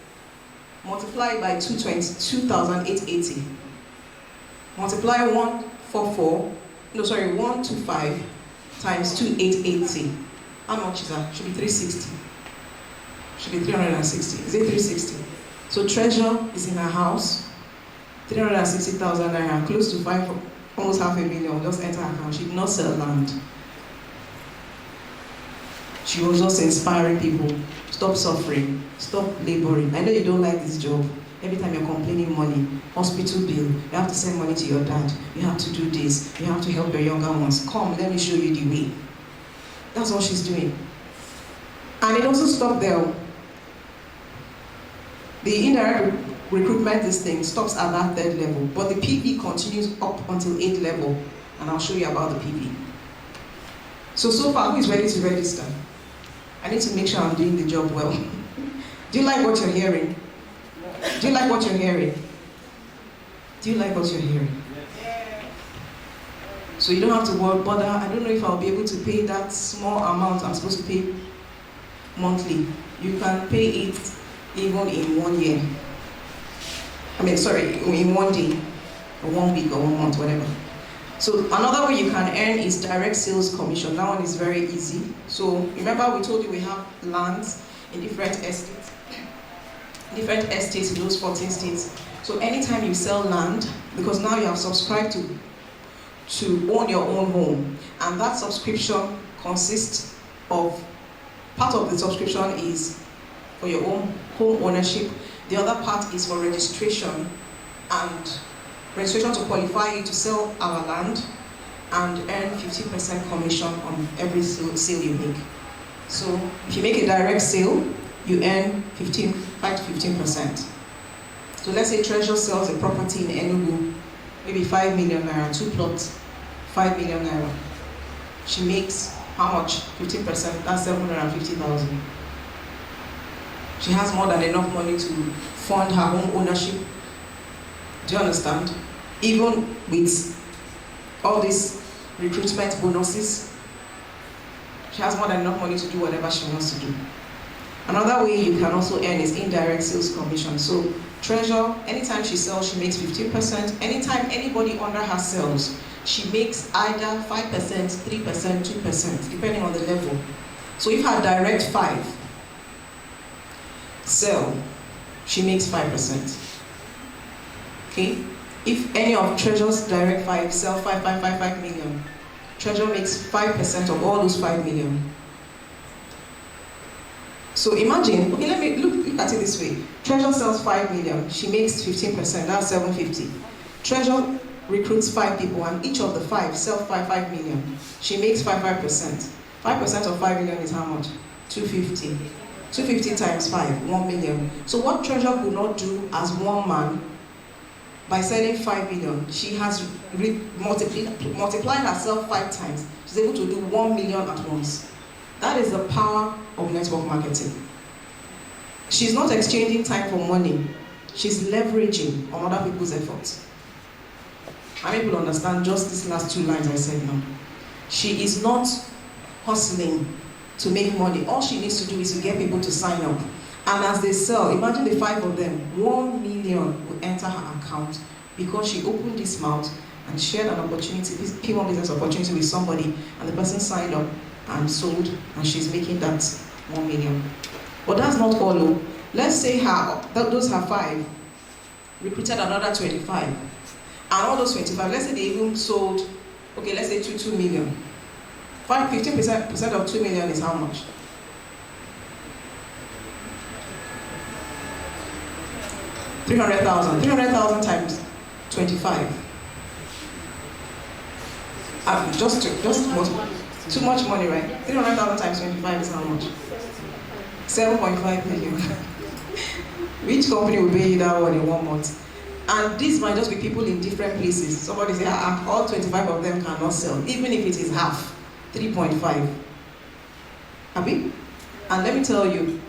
multiply by 2,880. Multiply 125 times 2,880. How much is that? Should be 360. Should be 360. Is it 360? So treasurer is in her house, 360,000 naira, close to 5, almost half a million, just enter her account. She did not sell land. She was just inspiring people. Stop suffering, stop laboring. I know you don't like this job. Every time you're complaining money, hospital bill, you have to send money to your dad, you have to do this, you have to help your younger ones. Come, let me show you the way. That's what she's doing. And it also stopped there. The indirect recruitment, this thing, stops at that 3rd level, but the PB continues up until 8th level, and I'll show you about the PB. So far, who is ready to register? I need to make sure I'm doing the job well. Do you like what you're hearing? Do you like what you're hearing? Do you like what you're hearing? So you don't have to bother. I don't know if I'll be able to pay that small amount I'm supposed to pay monthly. You can pay it even in 1 year. In 1 day, or 1 week, or 1 month, whatever. So another way you can earn is direct sales commission. That one is very easy. So remember we told you we have lands in different estates in those 14 states. So anytime you sell land, because now you have subscribed to own your own home, and that subscription consists of, part of the subscription is for your own home ownership. The other part is for registration, and registration to qualify you to sell our land and earn 15% commission on every sale you make. So if you make a direct sale, you earn 5 to 15%. So let's say treasurer sells a property in Enugu, maybe 5 million naira, 2 plots, 5 million naira. She makes how much? 15%, that's 750,000. She has more than enough money to fund her home ownership. Do you understand? Even with all these recruitment bonuses, she has more than enough money to do whatever she wants to do. Another way you can also earn is indirect sales commission. So treasurer, anytime she sells, she makes 15%. Anytime anybody under her sells, she makes either 5%, 3%, 2%, depending on the level. So if her direct 5 sell, she makes 5%. Okay? If any of Treasurer's direct 5 sell 5 million, Treasurer makes 5% of all those 5 million. So imagine, okay, let me look at it this way. Treasurer sells 5 million, she makes 15%, that's 750. Treasurer recruits 5 people, and each of the 5 sell 5 million. She makes 5%. 5% of 5 million is how much? 250. 250 times 5, 1 million. So what Treasurer could not do as one man, by selling 5 million, she has multiplied herself 5 times. She's able to do 1 million at once. That is the power of network marketing. She's not exchanging time for money. She's leveraging on other people's efforts. How many people understand just these last 2 lines I said now? She is not hustling to make money. All she needs to do is to get people to sign up. And as they sell, imagine the 5 of them, 1 million will enter her account because she opened this mouth and shared an opportunity, this P1 business opportunity with somebody, and the person signed up and sold, and she's making that 1 million. But that's not all. Let's say those her 5 recruited another 25. And all those 25, let's say they even sold, okay, let's say 2 million. 15% of 2 million is how much? 300,000. 300,000 times 25. Just too much money, right? 300,000 times 25 is how much? 7.5 million. Which company will pay you that one in 1 month? And this might just be people in different places. Somebody say, all 25 of them cannot sell, even if it is half, 3.5. Happy? And let me tell you,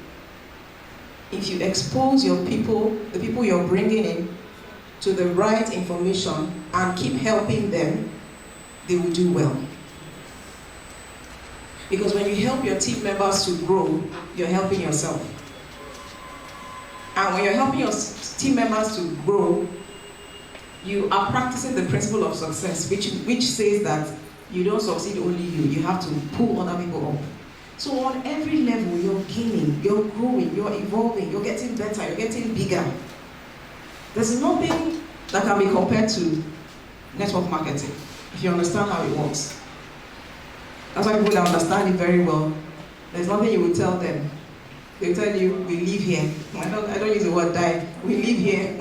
if you expose your people, the people you're bringing in, to the right information and keep helping them, they will do well. Because when you help your team members to grow, you're helping yourself. And when you're helping your team members to grow, you are practicing the principle of success, which says that you don't succeed only you have to pull other people up. So on every level, you're gaining, you're growing, you're evolving, you're getting better, you're getting bigger. There's nothing that can be compared to network marketing, if you understand how it works. That's why people that understand it very well, there's nothing you will tell them. They'll tell you, we live here. I don't use the word die, we live here.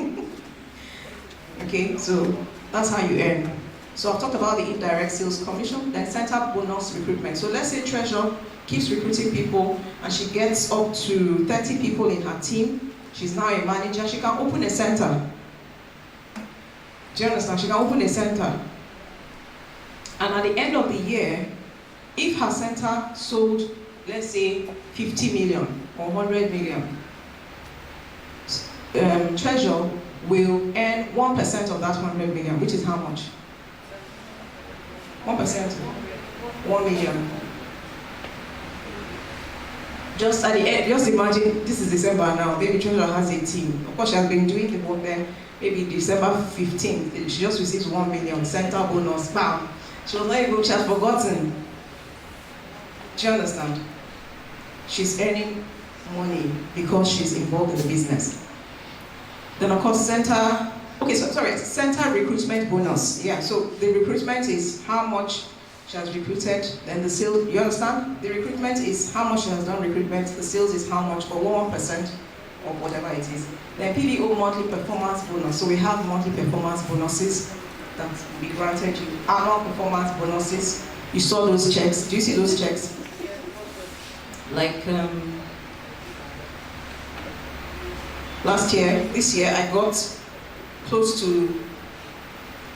Okay, so that's how you earn. So I've talked about the indirect sales commission, then center bonus recruitment. So let's say Treasurer keeps recruiting people and she gets up to 30 people in her team. She's now a manager. She can open a center. Do you understand? She can open a center. And at the end of the year, if her center sold, let's say, 50 million or 100 million, Treasurer will earn 1% of that 100 million, which is how much? 1%, 1 million. Just at the end, just imagine, this is December now, maybe Treasurer has a team. Of course, she has been doing the work there. Maybe December 15th, she just receives 1 million, center bonus, bam. She was not even, she has forgotten. Do you understand? She's earning money because she's involved in the business. Then of course, center recruitment bonus. Yeah, so the recruitment is how much she has recruited, then the sales, you understand? The recruitment is how much she has done recruitment, the sales is how much, or 1% of whatever it is. Then PBO monthly performance bonus. So we have monthly performance bonuses that will be granted you. Annual performance bonuses. You saw those checks. Do you see those checks? Like this year I got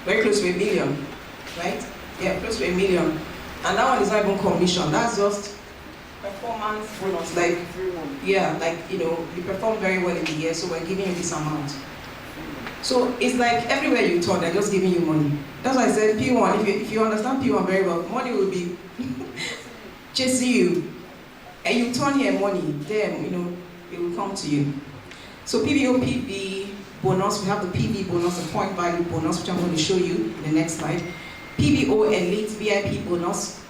very close to 1 million, right? Yeah, close to 1 million. And that one is not even commission, that's just performance bonus. Like, yeah, like, you perform very well in the year, so we're giving you this amount. So it's like everywhere you turn, they're just giving you money. That's why I said P1, if you understand P1 very well, money will be chasing you. And you turn here money, then, it will come to you. So PBO, PB bonus, we have the PB bonus, the point value bonus, which I'm going to show you in the next slide. PBO Elite VIP bonus,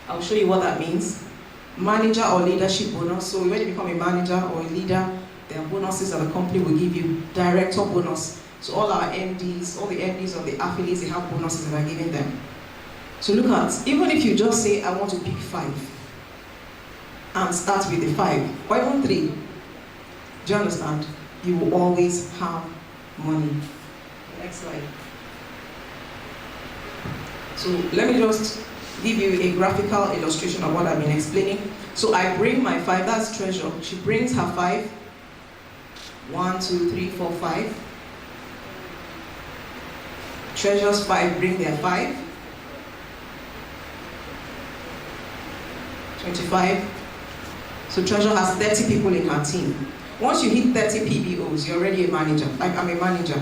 I'll show you what that means. Manager or leadership bonus, so when you become a manager or a leader, There are bonuses that the company will give you, director bonus. So all our MDs, all the MDs of the affiliates, they have bonuses that are given them. So look at, even if you just say, I want to pick 5, and start with the 5, or even 3, do you understand? You will always have money. Next slide. So let me just give you a graphical illustration of what I've been explaining. So I bring my 5, that's Treasure. She brings her 5. 1, 2, 3, 4, 5. Treasure's 5 bring their 5. 25. So Treasure has 30 people in her team. Once you hit 30 PBOs, you're already a manager. Like I'm a manager.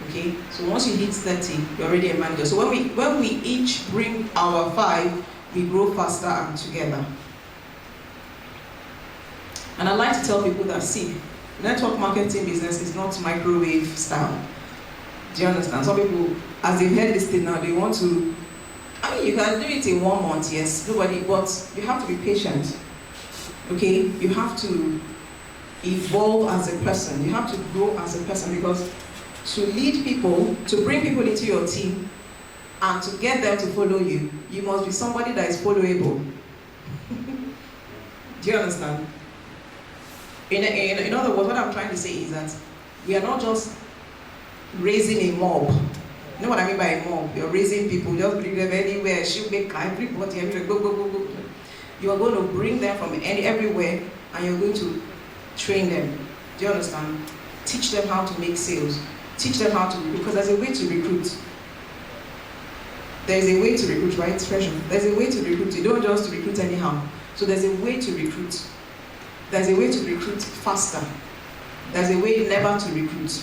Okay? So once you hit 30, you're already a manager. So when we each bring our 5, we grow faster and together. And I like to tell people that, see, network marketing business is not microwave style. Do you understand? Some people, as they've heard this thing now, they want to, I mean, you can do it in 1 month, yes, nobody, but you have to be patient. Okay? You have to evolve as a person. You have to grow as a person, because to lead people, to bring people into your team, and to get them to follow you, you must be somebody that is followable. Do you understand? In other words, what I'm trying to say is that we are not just raising a mob. You know what I mean by a mob? You're raising people, just bring them anywhere, shoemaker, everybody, go, go, go, go. You are going to bring them from everywhere, and you're going to train them. Do you understand? Teach them how to make sales. Teach them how to, because there's a way to recruit. There's a way to recruit, right, Treasure? There's a way to recruit. You don't just recruit anyhow. So there's a way to recruit. There's a way to recruit faster. There's a way never to recruit.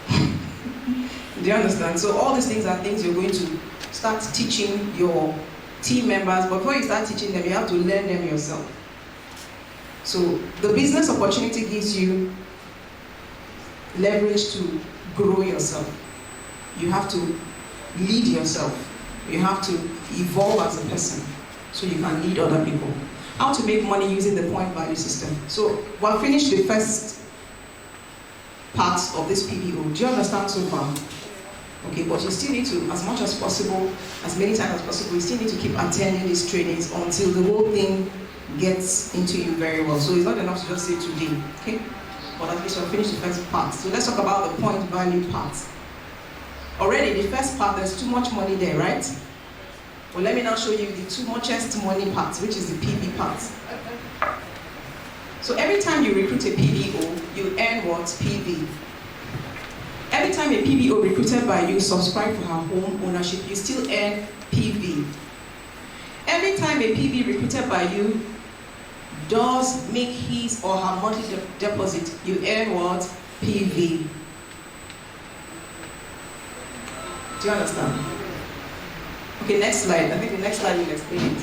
Do you understand? So all these things are things you're going to start teaching your team members. But before you start teaching them, you have to learn them yourself. So the business opportunity gives you leverage to grow yourself. You have to lead yourself. You have to evolve as a person so you can lead other people. How to make money using the point value system. So we'll finish the first part of this PBO. Do you understand so far? Okay, but you still need to, as much as possible, as many times as possible, you still need to keep attending these trainings until the whole thing gets into you very well. So it's not enough to just say today, okay? But at least we'll finish the first part. So let's talk about the point value part. Already, the first part, there's too much money there, right? Well, let me now show you the too muchest money part, which is the PB part. So every time you recruit a PBO, you earn what? PV. Every time a PBO recruited by you subscribe for her home ownership, you still earn PV. Every time a PB recruited by you does make his or her monthly deposit, you earn what? PV. Do you understand? Okay, next slide. I think the next slide will explain it.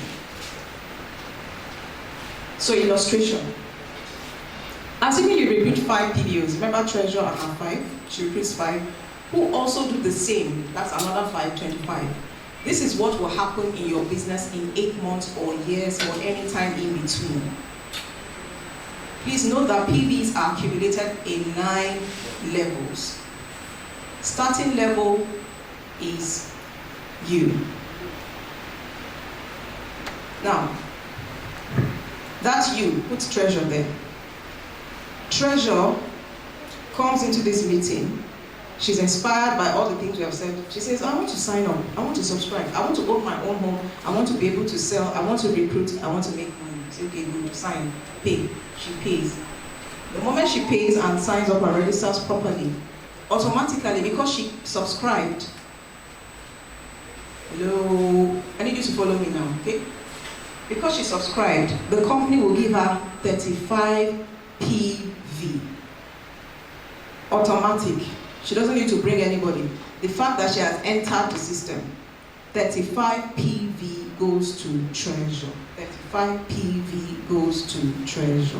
So illustration. Assuming you recruit 5 PBOs, remember Treasure and her 5, she recruits 5, who also do the same, that's another 5, 25. This is what will happen in your business in 8 months or years or any time in between. Please note that PVs are accumulated in 9 levels. Starting level is you. Now, that's you, put Treasure there. Treasure comes into this meeting. She's inspired by all the things we have said. She says, I want to sign up, I want to subscribe, I want to own my own home, I want to be able to sell, I want to recruit, I want to make money. I say, okay, good, sign, pay. She pays. The moment she pays and signs up and registers properly, automatically, because she subscribed, hello, I need you to follow me now, okay? Because she subscribed, the company will give her 35 PV. Automatic. She doesn't need to bring anybody. The fact that she has entered the system, 35 PV goes to Treasure. 35 PV goes to Treasure.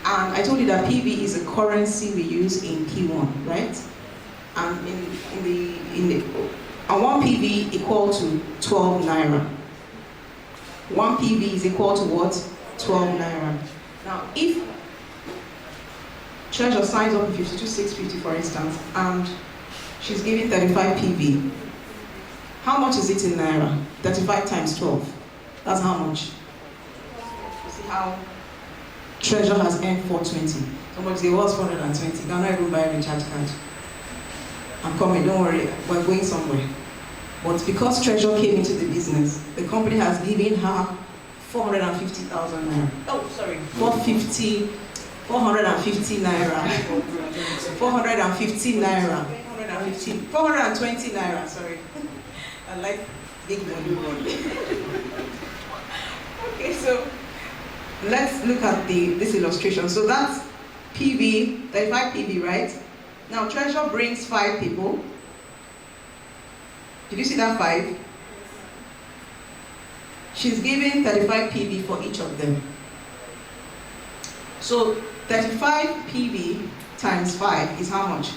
And I told you that PV is a currency we use in P1, right? And and 1 PV equal to 12 naira. 1 PV is equal to what? 12 naira. Now, if Treasure signs up with 52,650 for instance, and she's giving 35 PV. How much is it in Naira? 35 times 12. That's how much? You see how Treasure has earned 420. Somebody say, what's 420? Can I even buy a recharge card? I'm coming, don't worry, we're going somewhere. But because Treasure came into the business, the company has given her 450,000 Naira. Oh, sorry, 450 Naira. 450 Naira. 420 Naira, sorry. I like big money. Okay, so let's look at this illustration. So that's PV, 35 PV, right? Now Treasure brings 5 people. Did you see that 5? She's giving 35 PV for each of them. So 35 PV times 5 is how much?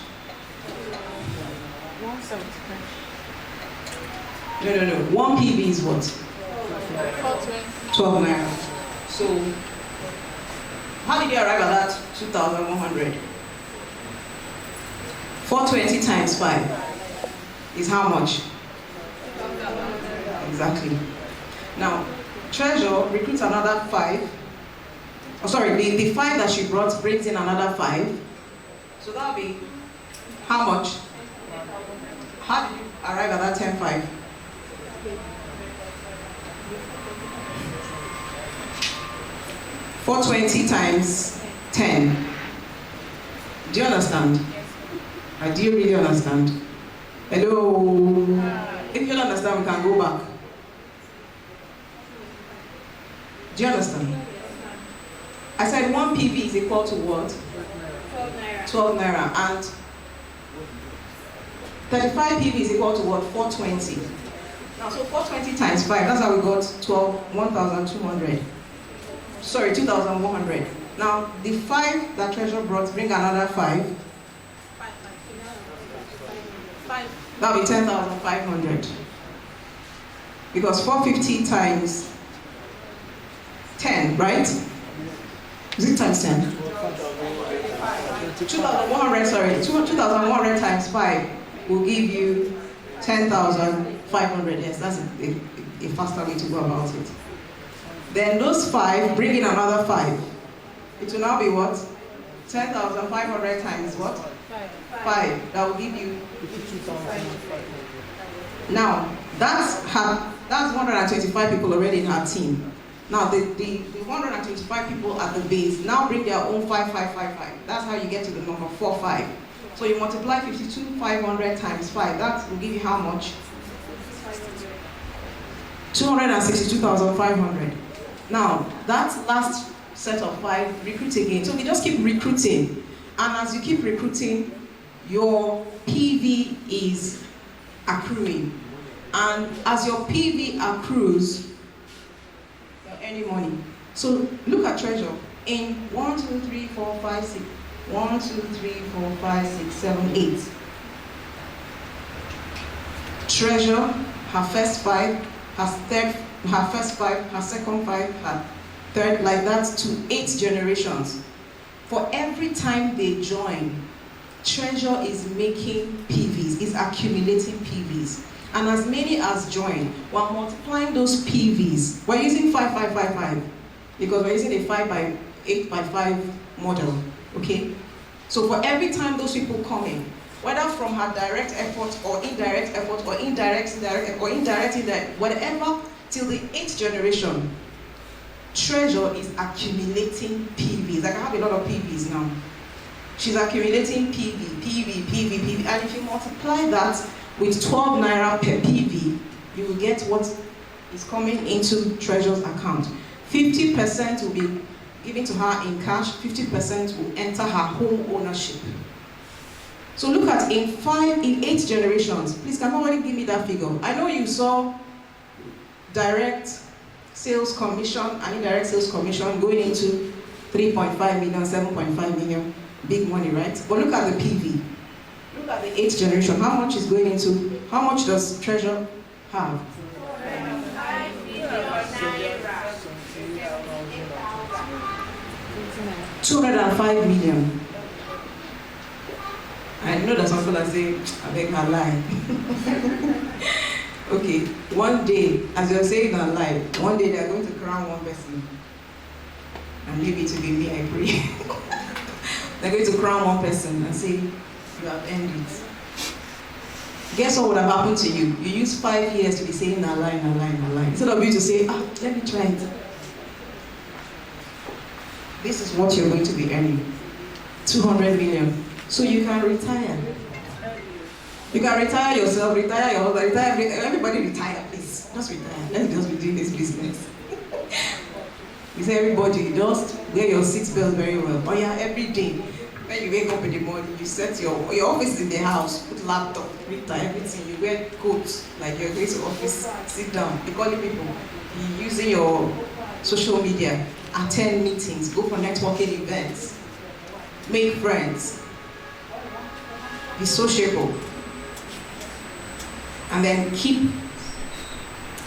175. No. 1 PV is what? 12 Naira. So, how did you arrive at that 2,100? 420 times 5 is how much? Exactly. Now, Treasure recruits another 5. Oh, sorry, the 5 that she brought brings in another 5. So that'll be how much? How did you arrive at that 10,500? $420 times 10. Do you understand? Do you really understand? Hello? If you don't understand, we can go back. Do you understand? I said 1 PV is equal to what? 12 Naira. And 35 PV is equal to what? 420. Now, so 420 times 5, that's how we got 1,200. Sorry, 2,100. Now, the 5 that Treasure brought, bring another 5. That'll be 10,500. Because 450 times 10, right? Is it times 10? 2,100, sorry. 2,100 times 5 will give you 10,500. Yes, that's a faster way to go about it. Then those 5, bring in another 5. It will now be what? 10,500 times what? 5. That will give you 52,500. Now, that's 125 people already in her team. Now, the 125 people at the base now bring their own 5,555. That's how you get to the number 45. So you multiply 52,500 times 5. That will give you how much? 262,500. Now, that last set of 5, recruit again. So we just keep recruiting. And as you keep recruiting, your PV is accruing. And as your PV accrues, you're earning money. So look at Treasure. In 1, 2, 3, 4, 5, 6. 1, 2, 3, 4, 5, 6, 7, 8. Treasure, her first 5, her first 5, her second 5, her third, like that to 8 generations. For every time they join, Treasure is making PVs, is accumulating PVs. And as many as join, we're multiplying those PVs. We're using 5,555 because we're using a 5x8x5 model, okay? So for every time those people come in, whether from her direct effort or indirect effort or indirect, whatever, till the 8th generation, Treasure is accumulating PVs. Like I have a lot of PVs now. She's accumulating PV. And if you multiply that with 12 Naira per PV, you will get what is coming into Treasure's account. 50% will be given to her in cash, 50% will enter her home ownership. So look at in 8 generations, please can somebody give me that figure? I know you saw direct sales commission and indirect sales commission going into 3.5 million, 7.5 million, big money, right? But look at the PV. Look at the 8th generation. How much is going into, how much does Treasure have? 205 million. I know that some people are saying, I beg her lie. Okay, one day, as you're saying her lie, one day they're going to crown one person. And maybe it will be me, I pray. They're going to crown one person and say, you have earned it. Guess what would have happened to you? You used 5 years to be saying a lie, a lie, a lie. Instead of you to say, let me try it. This is what you're going to be earning. 200 million. So you can retire. You can retire yourself, retire your husband, retire everybody retire, please. Just retire. Let's just be doing this business. We say everybody, just wear your seatbelt very well. Oh yeah, every day. When you wake up in the morning, you set your office in the house, put laptop, printer, everything. You wear coats like you're going to office, sit down, be calling people, be using your social media, attend meetings, go for networking events, make friends, be sociable, and then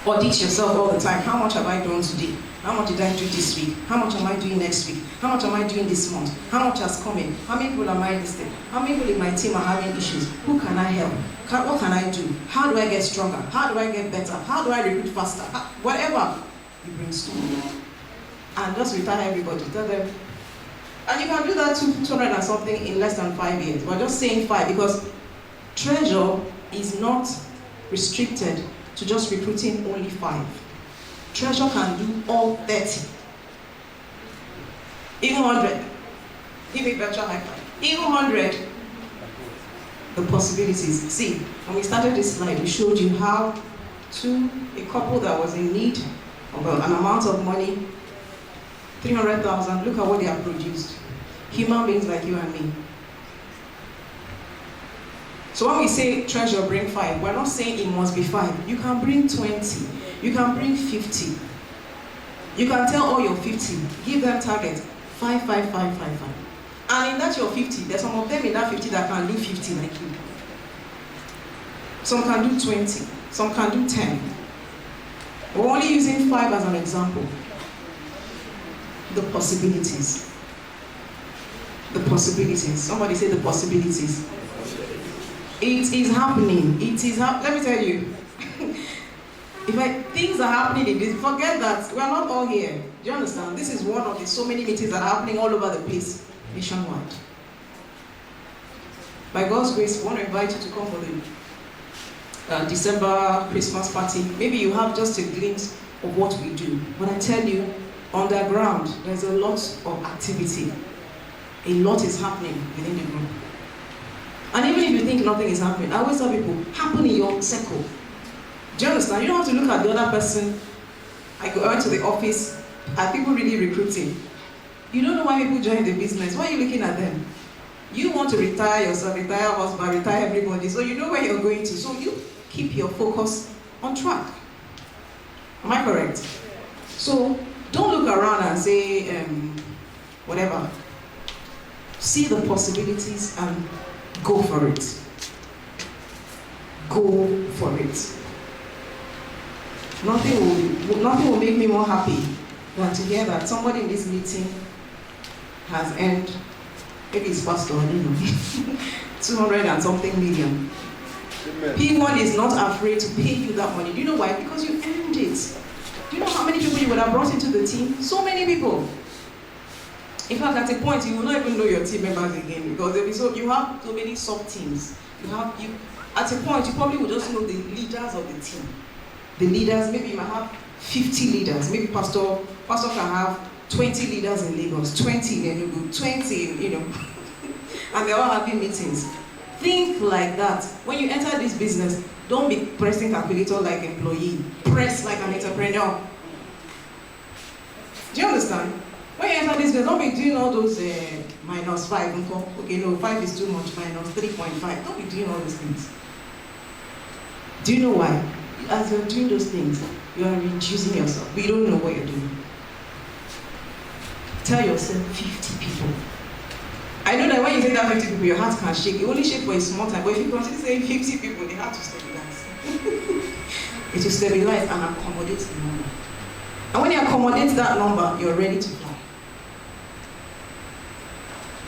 audit yourself all the time. How much have I done today? How much did I do this week? How much am I doing next week? How much am I doing this month? How much has come in? How many people am I listed? How many people in my team are having issues? Who can I help? What can I do? How do I get stronger? How do I get better? How do I recruit faster? Whatever you brainstorm. And just retire everybody. Tell them. And you can do that 200 and something in less than 5 years. We're just saying 5 because treasure is not restricted to just recruiting only 5. Treasure can do all 30. Even 100. Give me virtual high five. Even 100. The possibilities. See, when we started this slide, we showed you how a couple that was in need of an amount of money, 300,000, look at what they have produced. Human beings like you and me. So when we say treasure, bring 5, we're not saying it must be 5. You can bring 20. You can bring 50. You can tell all your 50, give them target, 5, 5, 5, 5, 5. And in that your 50, there's some of them in that 50 that can do 50 like you. Some can do 20, some can do 10. We're only using 5 as an example. The possibilities. The possibilities. Somebody say the possibilities. It is happening. It is let me tell you. Things are happening in this, forget that we are not all here. Do you understand? This is one of the so many meetings that are happening all over the place, nationwide. By God's grace, we want to invite you to come for the December Christmas party. Maybe you have just a glimpse of what we do. But I tell you, underground, there's a lot of activity. A lot is happening within the group. And even if you think nothing is happening, I always tell people, happen in your circle. Do you understand? You don't have to look at the other person. I went to the office. Are people really recruiting? You don't know why people join the business. Why are you looking at them? You want to retire yourself, retire husband, retire everybody. So you know where you're going to. So you keep your focus on track. Am I correct? So don't look around and say, whatever. See the possibilities and go for it. Go for it. Nothing will make me more happy than to hear that somebody in this meeting has earned, maybe it's pastor, I don't know, 200 and something million. Amen. P1 is not afraid to pay you that money. Do you know why? Because you earned it. Do you know how many people you would have brought into the team? So many people. In fact, at a point, you will not even know your team members again because you have so many sub-teams. At a point, you probably will just know the leaders of the team. The leaders, maybe you might have 50 leaders. Maybe Pastor can have 20 leaders in Lagos, 20 in Enugu, 20 and they're all having meetings. Think like that. When you enter this business, don't be pressing calculator like employee. Press like an entrepreneur. Do you understand? When you enter this business, don't be doing all those -5. Okay, no, 5 is too much, -3.5. Don't be doing all those things. Do you know why? As you're doing those things, you are reducing yourself. But you don't know what you're doing. Tell yourself 50 people. I know that when you say that 50 people, your heart can shake. You only shake for a small time. But if you continue saying 50 people, they have to stabilize. It will stabilize and accommodate the number. And when you accommodate that number, you're ready to fly.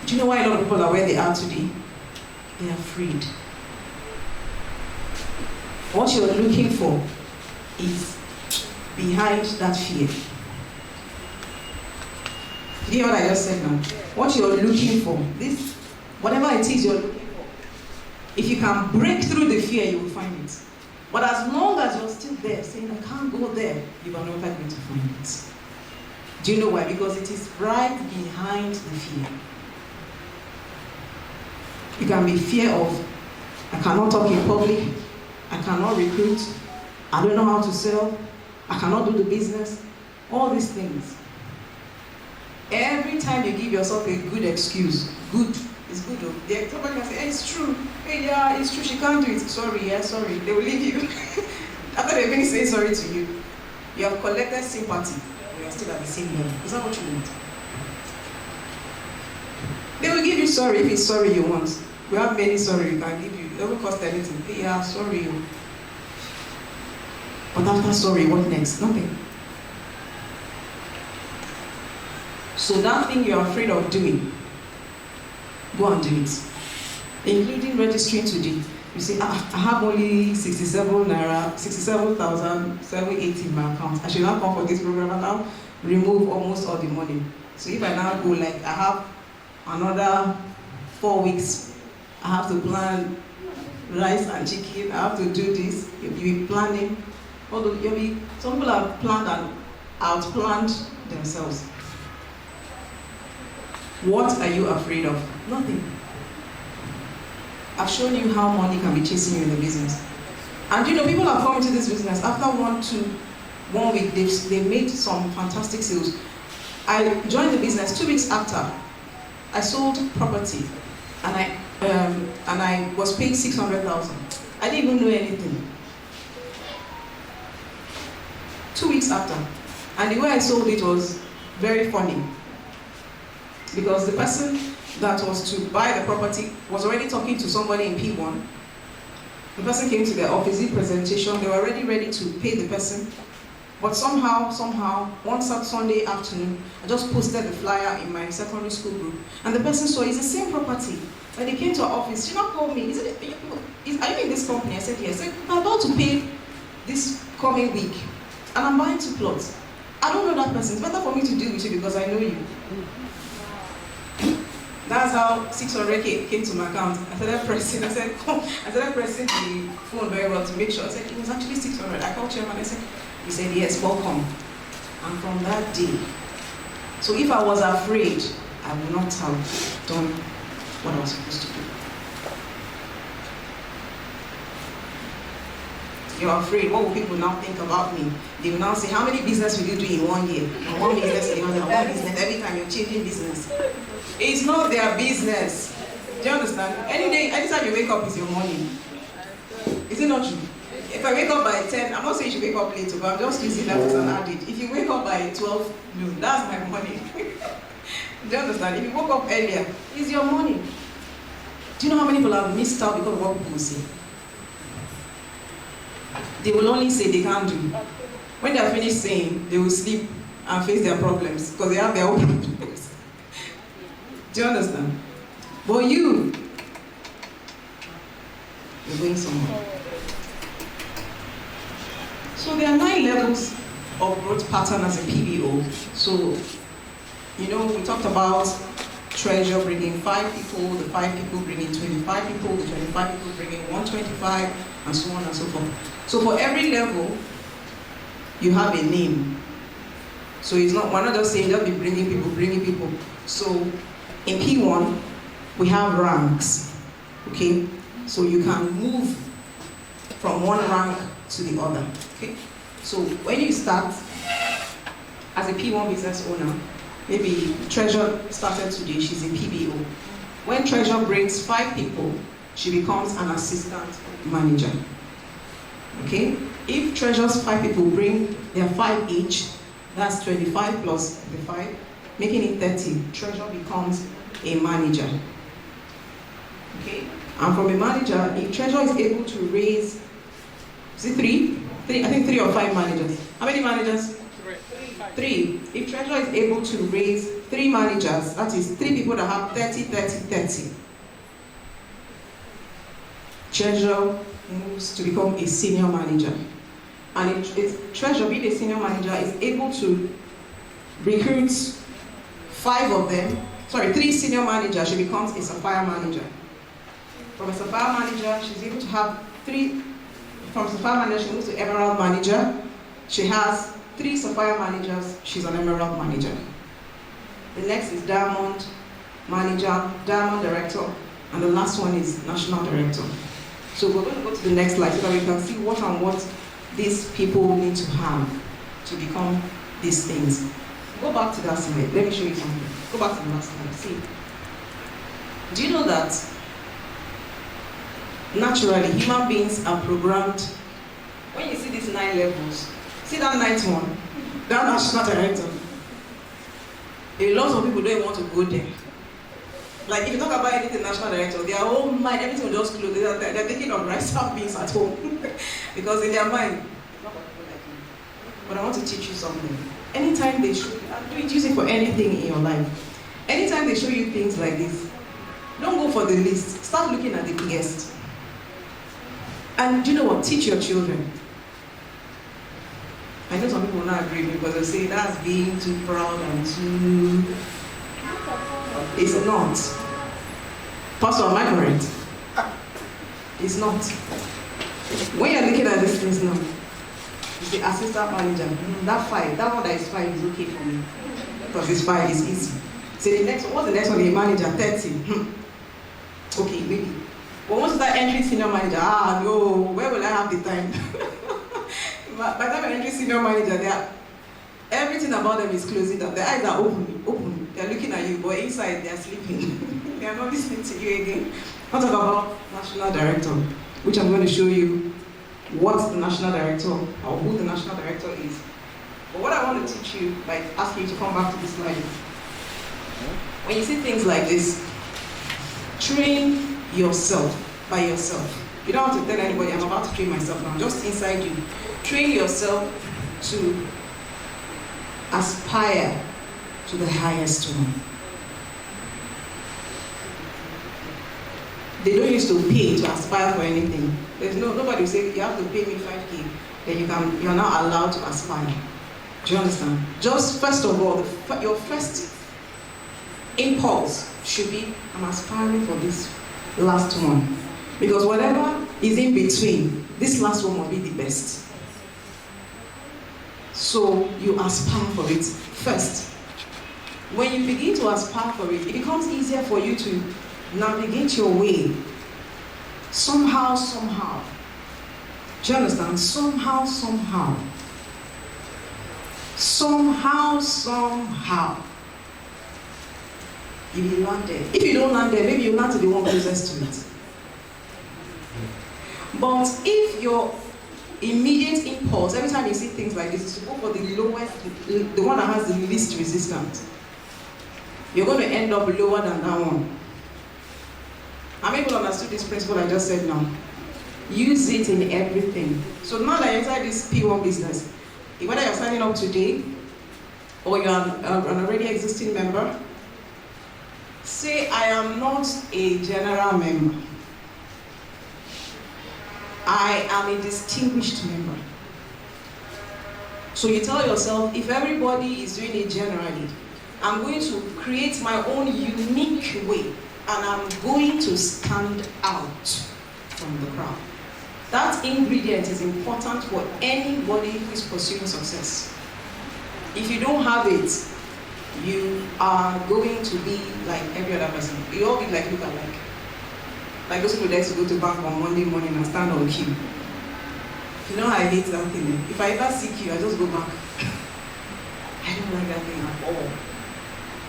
Do you know why a lot of people are where they are today? They are freed. What you're looking for is behind that fear. Did you hear what I just said now? What you're looking for, this, whatever it is you're looking for, if you can break through the fear, you will find it. But as long as you're still there, saying, I can't go there, you are never going to find it. Do you know why? Because it is right behind the fear. You can be fear of, I cannot talk in public, I cannot recruit, I don't know how to sell, I cannot do the business, all these things. Every time you give yourself a good excuse, good, it's good. Somebody can say, hey, it's true. Hey, yeah, it's true, she can't do it. Sorry, yeah, sorry. They will leave you. After they finish saying sorry to you, you have collected sympathy, but you are still at the same level. Is that what you want? They will give you sorry if it's sorry you want. We have many sorry we can give you. It doesn't cost anything. Hey, yeah, sorry. But after sorry, what next? Nothing. So that thing you're afraid of doing, go and do it. Including registering today. You say, I have only 67,780 in my account. I should not come for this program and now remove almost all the money. So if I now go, like, I have another 4 weeks, I have to plan rice and chicken, I have to do this, you'll be planning. Although some people have planned and outplanned themselves. What are you afraid of? Nothing. I've shown you how money can be chasing you in the business. And you know, people have come into this business after 1 week, they've made some fantastic sales. I joined the business 2 weeks after. I sold property and I was paid 600,000. I didn't even know anything. 2 weeks after. And the way I sold it was very funny. Because the person that was to buy the property was already talking to somebody in P1. The person came to their office, did presentation, they were already ready to pay the person. But somehow, one Sunday afternoon, I just posted the flyer in my secondary school group. And the person saw, it's the same property. When they came to our office, she now called me, are you in this company? I said, yes. I said, I'm about to pay this coming week. And I'm buying 2 plots. I don't know that person. It's better for me to deal with you because I know you. That's how 600K came to my account. I started pressing the phone very well to make sure. I said, it was actually 600. I called chairman, I said, he said, yes, welcome. And from that day, so if I was afraid, I would not have done what I was supposed to do. You're afraid, what will people now think about me? They will now say, how many business will you do in 1 year? And one business in 1 year, one business, every time you're changing business. It's not their business. Do you understand? Anytime you wake up is your morning. Is it not true? If I wake up by 10, I'm not saying you should wake up late, but I'm just using that as an added. If you wake up by 12 noon, that's my morning. Do you understand? If you woke up earlier, it's your morning. Do you know how many people have missed out because of what people say? They will only say they can't do. When they are finished saying, they will sleep and face their problems because they have their own problems. Do you understand? But you're going somewhere. So there are 9 levels of growth pattern as a PBO. So, you know, we talked about treasure bringing 5 people, the 5 people bringing 25 people, the 25 people bringing 125, and so on and so forth. So for every level, you have a name. So it's not, we're not just saying just be bringing people. So in P1, we have ranks, okay? So you can move from one rank to the other, okay? So when you start as a P1 business owner, maybe Treasure started today, she's a PBO. When Treasure brings 5 people, she becomes an assistant manager, okay? If Treasure's 5 people bring their 5 each, that's 25 plus the 5, making it 30. Treasurer becomes a manager, okay? And from a manager, if Treasurer is able to raise, is it 3? I think 3 or 5 managers. How many managers? 3. If Treasurer is able to raise 3 managers, that is 3 people that have 30, 30, 30. treasurer moves to become a senior manager. And treasurer, being a senior manager, is able to recruit 3 senior managers. She becomes a sapphire manager. From a sapphire manager, she's able to have 3. From sapphire manager, she moves to emerald manager. She has 3 sapphire managers. She's an emerald manager. The next is diamond manager, diamond director, and the last one is national director. So we're going to go to the next slide so that we can see what and what these people need to have to become these things. Go back to that slide. Let me show you something. Go back to the last slide. See. Do you know that naturally human beings are programmed? When you see these 9 levels, see that 9th one, that national director. A lot of people don't even want to go there. Like if you talk about anything national director, their whole mind, everything will just close. They're thinking of rice and beans at home. Because in their mind, but I want to teach you something. Anytime they show you, and use it for anything in your life. Anytime they show you things like this, don't go for the list. Start looking at the biggest. And do you know what? Teach your children. I know some people will not agree because they'll say that's being too proud and too... It's not. Pastor, am I correct? It's not. When you're looking at these things now, it's the assistant manager. That 5, that one that is 5 is okay for me. Because it's 5 is easy. So the next one, what's the next one? The manager, 30. Okay, maybe. But once that entry senior manager, no, where will I have the time? By the time I entry senior manager, everything about them is closing down. Their eyes are open. They're looking at you, but inside they're sleeping. They are not listening to you again. I'll talk about national director, which I'm going to show you what the national director, or who the national director is. But what I want to teach you, by asking you to come back to this slide, when you see things like this, train yourself by yourself. You don't have to tell anybody, I'm about to train myself now, just inside you. Train yourself to aspire to the highest one. They don't used to pay to aspire for anything. Nobody will say, you have to pay me 5K, then you're not allowed to aspire. Do you understand? Just first of all, your first impulse should be, I'm aspiring for this last one. Because whatever is in between, this last one will be the best. So you aspire for it first. When you begin to aspire for it, it becomes easier for you to navigate your way. Somehow. Do you understand? Somehow. You will land there. If you don't land there, maybe you'll land to the one closest to it. But if your immediate impulse, every time you see things like this, is to go for the lowest, the one that has the least resistance, you're going to end up lower than that one. How many people understood this principle I just said now? Use it in everything. So now that you're inside this P1 business, whether you're signing up today or you're an already existing member, say, I am not a general member. I am a distinguished member. So you tell yourself, if everybody is doing it generally, I'm going to create my own unique way, and I'm going to stand out from the crowd. That ingredient is important for anybody who is pursuing success. If you don't have it, you are going to be like every other person. You all be like look alike. Like those people that used to go to bank on Monday morning and stand on queue. You know how I hate that thing? If I ever see queue, I just go back. I don't like that thing at all.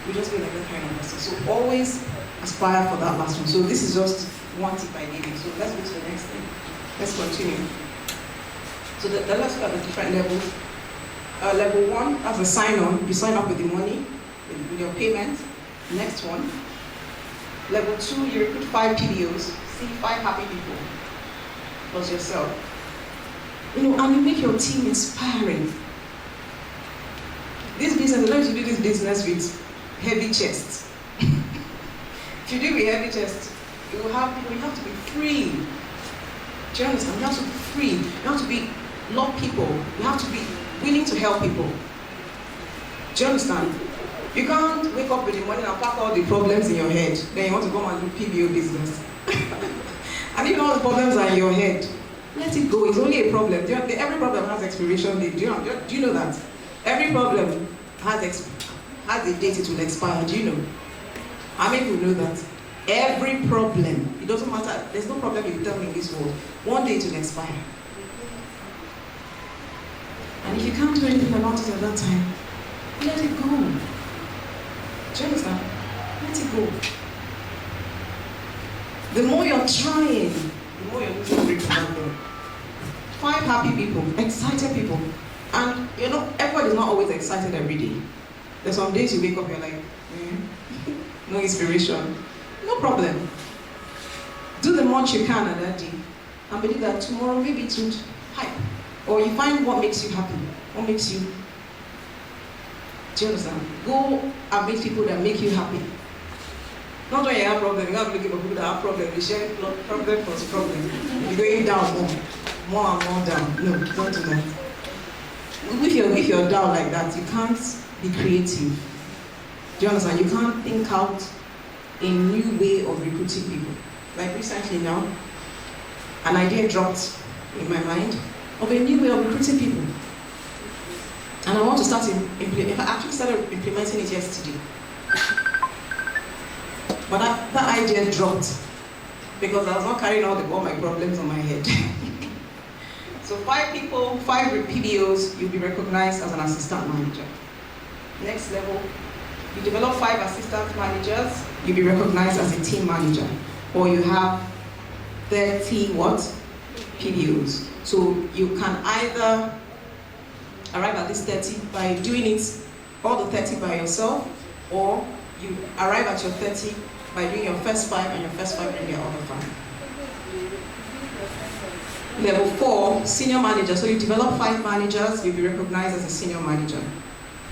You just be like that kind of person. So always aspire for that last one. So this is just one tip I gave you. So let's go to the next thing. Let's continue. So let's look at the different levels. Level 1, as a sign-on, you sign up with the money, with your payment. Next one. Level 2, you recruit 5 PBOs, see 5 happy people, plus yourself. And you make your team inspiring. This business, I don't to do this business with heavy chest. If you do with heavy chest, you have to be free. Do you understand? You have to be free. You have to love people. You have to be willing to help people. Do you understand? You can't wake up in the morning and pack all the problems in your head. Then you want to come and do PBO business. And even all the problems are in your head. Let it go. It's only a problem. Every problem has expiration date. Do you know that? Every problem has a date it will expire. Do you know? How many people know that? Every problem, it doesn't matter. There's no problem you tell me in this world. One day it will expire. And if you can't do anything about it at that time, let it go. Do you understand? Let it go. The more you're trying, the more you're losing grip on them. 5 happy people, excited people. And you know, everybody's not always excited every day. There's some days you wake up, you're like, no inspiration. No problem. Do the much you can on that day. And believe that tomorrow maybe it would hype. Or you find what makes you happy. What makes you. Do you understand? Go and meet people that make you happy. Not when you have problems. You have to look for people that have problems. You share problem plus problem. You're going down more and more down. No, don't do that. If you're down like that, you can't be creative. Do you understand? You can't think out a new way of recruiting people. Like recently now, an idea dropped in my mind of a new way of recruiting people. And I want to start I actually started implementing it yesterday. But that idea dropped because I was not carrying all my problems on my head. So 5 people, 5 PBOs, you'll be recognized as an assistant manager. Next level, you develop 5 assistant managers, you'll be recognized as a team manager. Or you have 30 what? PBOs. So you can either arrive at this 30 by doing it, all the 30 by yourself, or you arrive at your 30 by doing your first 5 and your first 5 bring your other 5. Level 4, senior manager. So you develop 5 managers, you'll be recognized as a senior manager.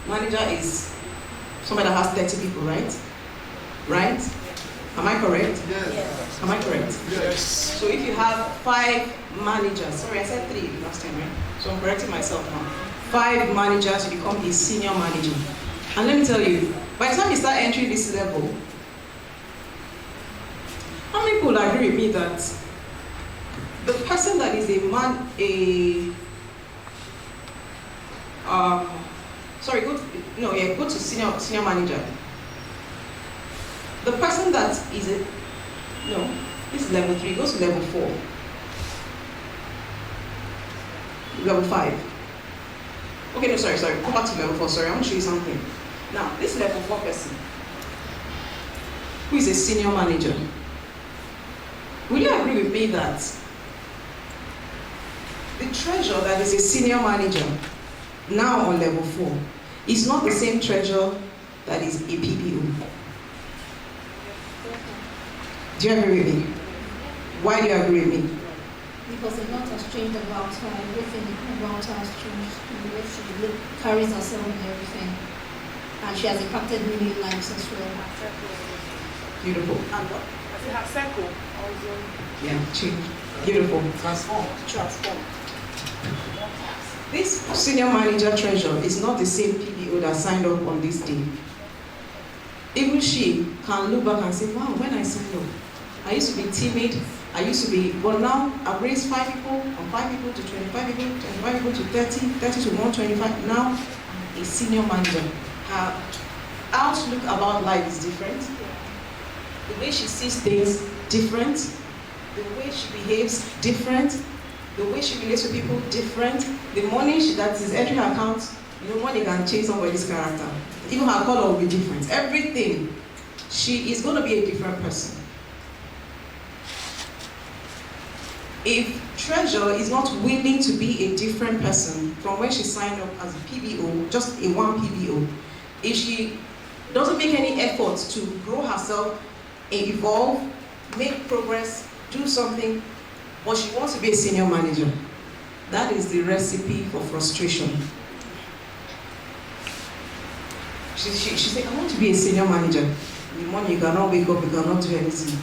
Manager is somebody that has 30 people, right? Right? Am I correct? Yes. Am I correct? Yes. So if you have 5 managers, sorry I said 3 last time, right? So I'm correcting myself now. 5 managers, you become a senior manager. And let me tell you, by the time you start entering this level, how many people agree with me that the person that is go to senior manager. The person that is this is level 3, goes to level 4. Level 5. Okay, no, sorry, go back to level 4, sorry, I want to show you something. Now, this level 4 person, who is a senior manager, will you agree with me that the treasurer that is a senior manager, now on level 4, is not the same treasurer that is a PBO? Do you agree with me? Why do you agree with me? Because a lot has changed about her, everything about her has changed, the way she carries herself and everything. And she has impacted many lives as well. Beautiful. And what? I think her circle also. Yeah, change. Beautiful. Transform. This senior manager treasurer is not the same PBO that signed up on this day. Even she can look back and say, wow, when I signed up, I used to be timid, but now I've raised 5 people, from 5 people to 25 people, 25 people to 30, 30 to 125. Now I'm a senior manager. Her outlook about life is different. The way she sees things, different. The way she behaves, different. The way she relates to people, different. The money that is entering her account, money can change somebody's character. Even her color will be different. Everything. She is going to be a different person. If treasurer is not willing to be a different person from when she signed up as a PBO, just a 1 PBO, if she doesn't make any effort to grow herself, evolve, make progress, do something, but she wants to be a senior manager, that is the recipe for frustration. She said, I want to be a senior manager. In the morning, you cannot wake up, you cannot do anything.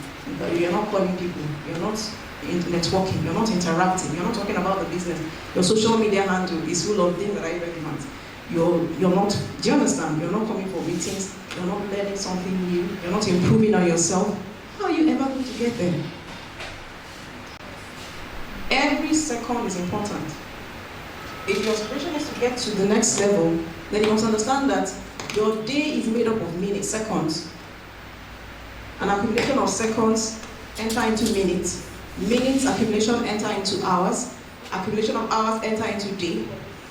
You're not calling people, you're not networking, you're not interacting, you're not talking about the business. Your social media handle is full of things that are irrelevant. You're not, do you understand? You're not coming for meetings, you're not learning something new, you're not improving on yourself. How are you ever going to get there? Every second is important. If your aspiration is to get to the next level, then you must understand that your day is made up of minutes, seconds. An accumulation of seconds enter into minutes. Minutes accumulation enter into hours. Accumulation of hours enter into day.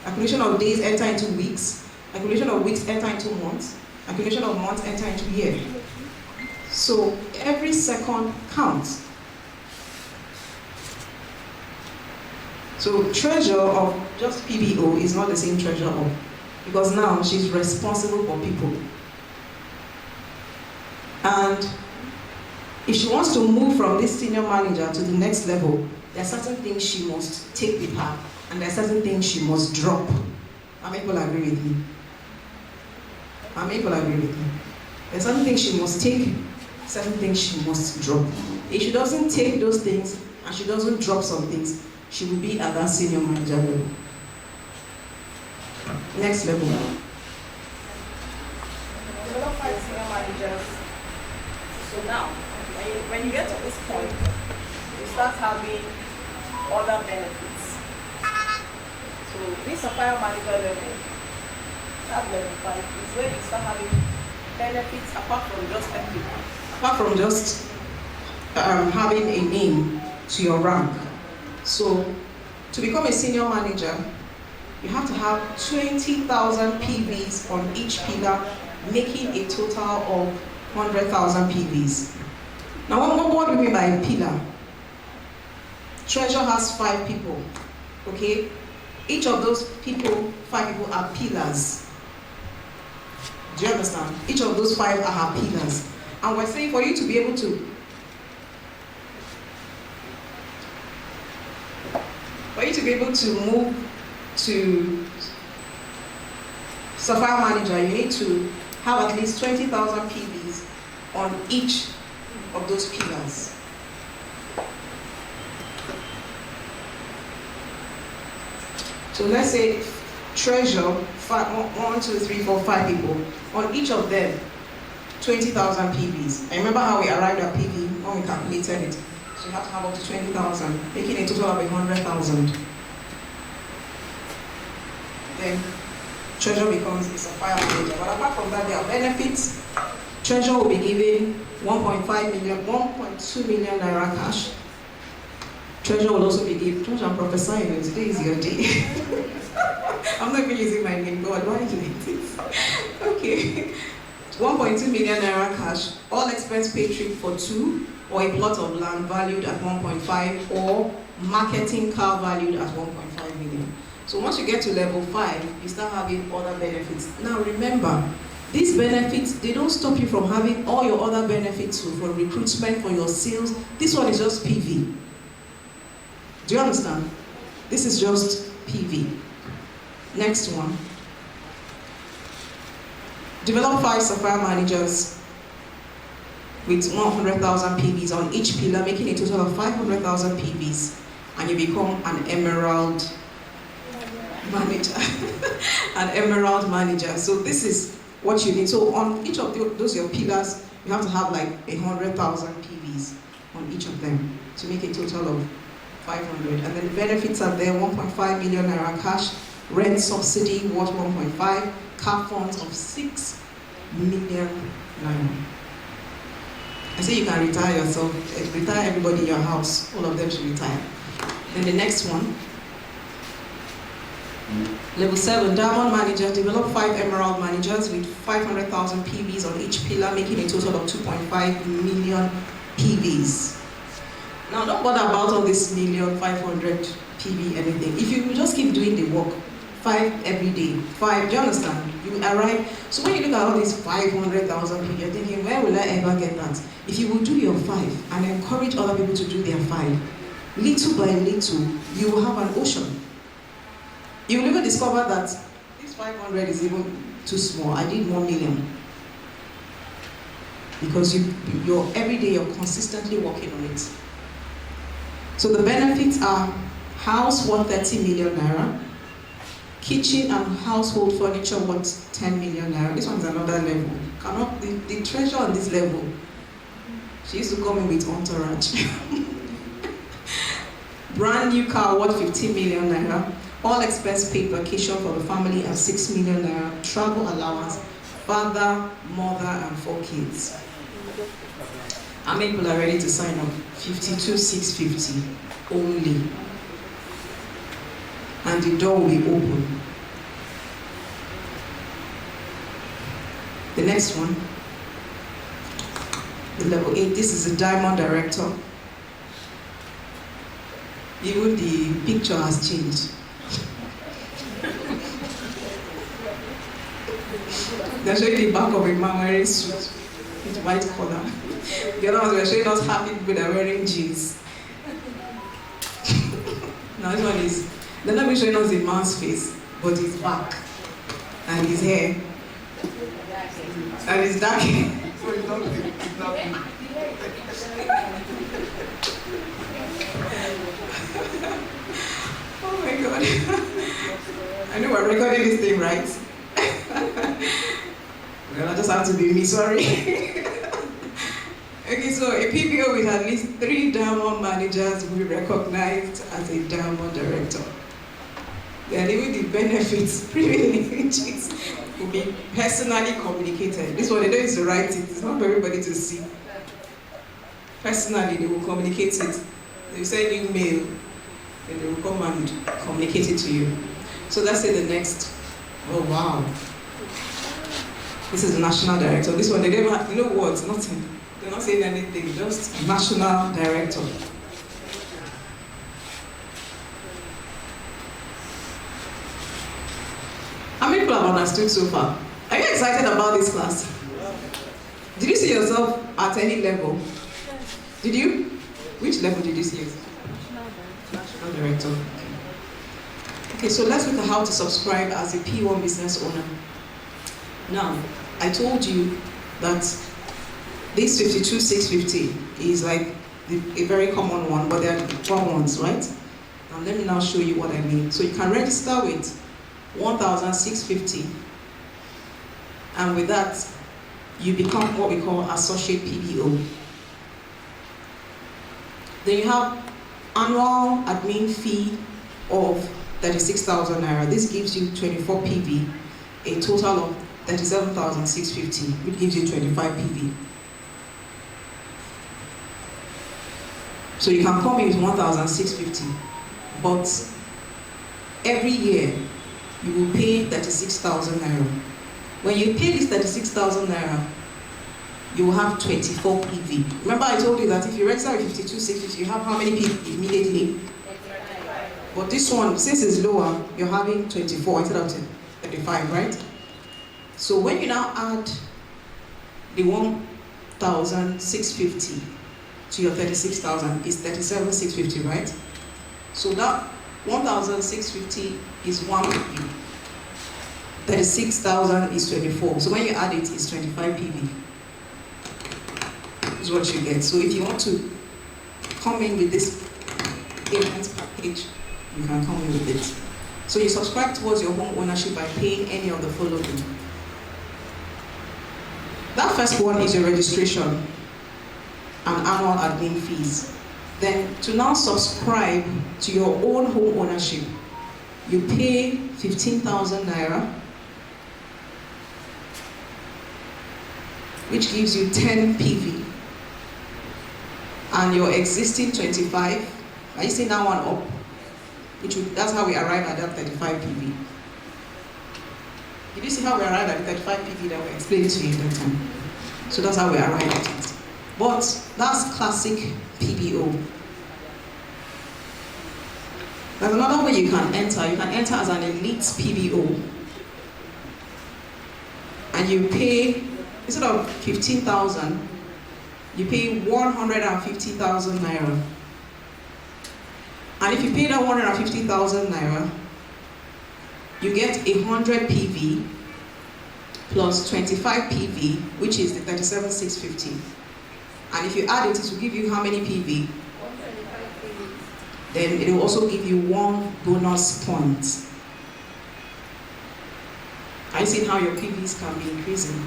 Accumulation of days enter into weeks. Accumulation of weeks enter into months. Accumulation of months enter into year. So every second counts. So treasure of just PBO is not the same treasure of, because now she's responsible for people. And if she wants to move from this senior manager to the next level, there are certain things she must take with her, and there are certain things she must drop. How many people agree with me? How many people agree with me? There are certain things she must take, certain things she must drop. If she doesn't take those things, and she doesn't drop some things, she will be at that senior manager level. Next level. Develop 5 senior managers. So now, when you get to this point, you start having other benefits. So this sapphire manager level, that level 5, is where you start having benefits apart from just everything. Apart from just having a name to your rank. So, to become a senior manager, you have to have 20,000 PVs on each pillar, making a total of 100,000 PVs. Now, what do we mean by a pillar? Treasure has 5 people, okay? Each of those people, 5 people, are pillars. Do you understand? Each of those 5 are her pillars. And we're saying for you to be able to move to Sapphire Manager, you need to have at least 20,000 PVs on each of those pillars. So let's say treasure, 1, 2, 3, 4, 5 people. On each of them, 20,000 PVs. I remember how we arrived at PV when we calculated it. So you have to have up to 20,000, making a total of 100,000. Then treasure becomes a Sapphire manager. But apart from that, there are benefits. Treasure will be given 1.5 million, 1.2 million naira cash. Treasure will also be given. Treasure, I'm prophesying. Today is your day. I'm not even using my name. God, why are you doing this? Okay. 1.2 million naira cash. All expense paid trip for 2, or a plot of land valued at 1.5, or marketing car valued at 1.5 million. So once you get to level 5, you start having other benefits. Now remember, these benefits, they don't stop you from having all your other benefits for recruitment, for your sales. This one is just PV. Do you understand? This is just PV. Next one. Develop 5 Sapphire managers with 100,000 PVs on each pillar, making a total of 500,000 PVs, and you become an emerald manager. An emerald manager. So this is what you need. So on each of those your pillars, you have to have like 100,000 PVs on each of them to make a total of 500. And then the benefits are there: 1.5 million naira cash, rent subsidy worth 1.5, car funds of 6 million naira. I say you can retire yourself, retire everybody in your house, all of them should retire. Then the next one, level 7, diamond manager, develop 5 emerald managers with 500,000 PVs on each pillar, making a total of 2.5 million PVs. Now don't bother about all this 1,500,000 PV anything. If you just keep doing the work, 5 every day, 5, do you understand? You arrive. So when you look at all these 500,000 PV, you're thinking, where will I ever get that? If you will do your 5 and encourage other people to do their 5, little by little, you will have an ocean. You will even discover that this 500 is even too small. I need 1 million. because you're every day you're consistently working on it. So the benefits are house worth 30 million naira, kitchen and household furniture worth 10 million naira. This one's another level. The treasure on this level, she used to come in with entourage. Brand new car worth 15 million naira. All expense paid vacation for the family at 6 million naira. Travel allowance, father, mother, and 4 kids. How many people are ready to sign up? 52,650 only. And the door will be open. The next one, the level 8, this is a diamond director. Even the picture has changed. They're showing the back of a man wearing suit with white collar. The other ones were showing us happy people that are wearing jeans. Now this one is, they're not even showing us a man's face, but his back and his hair and his dark hair. Oh my God. I know we're recording this thing, right? Well, I just have to be me, sorry. Okay, so a PBO with at least 3 diamond managers will be recognized as a diamond director. Then even the benefits, privileges will be personally communicated. This one, they don't use to write it. It's not for everybody to see. Personally, they will communicate it. They will send you mail, and they will come and communicate it to you. So let's say the next. Oh, wow. This is the national director. This one, they don't have, you know what, nothing. They're not saying anything, just national director. How many people have understood so far? Are you excited about this class? Did you see yourself at any level? Did you? Which level did you see yourself? National director. Okay, so let's look at how to subscribe as a P1 business owner. Now, I told you that this 52,650 is like a very common one, but there are different ones, right? And let me now show you what I mean. So you can register with 1,650, and with that, you become what we call associate PBO. Then you have annual admin fee of 36,000 naira. This gives you 24 PV, a total of 37,650, which gives you 25 PV. So you can come in with 1,650, but every year you will pay 36,000 naira. When you pay this 36,000 naira, you will have 24 PV. Remember I told you that if you register with 52,650, you have how many PV immediately? But this one, since it's lower, you're having 24 instead of 35, right? So when you now add the 1,650 to your 36,000, is 37,650, right? So that 1,650 is 1 PV. 36,000 is 24. So when you add it, it's 25 PV. Is what you get. So if you want to come in with this payments package, you can come in with it. So you subscribe towards your home ownership by paying any of the following. That first one is your registration and annual admin fees. Then to now subscribe to your own home ownership, you pay 15,000 naira, which gives you 10 PV. And your existing 25, are you seeing that one up? That's how we arrive at that 35 PV. Did you see how we arrived at the 35 PV that we explained to you that time? So that's how we arrived at it. But that's classic PBO. There's another way you can enter. You can enter as an elite PBO. And you pay, instead of 15,000, you pay 150,000 naira. And if you pay that 150,000 naira, you get 100 PV plus 25 PV, which is the 37,650. And if you add it, it will give you how many PV? 125 PV. Then it will also give you 1 bonus point. Are you seeing how your PVs can be increasing?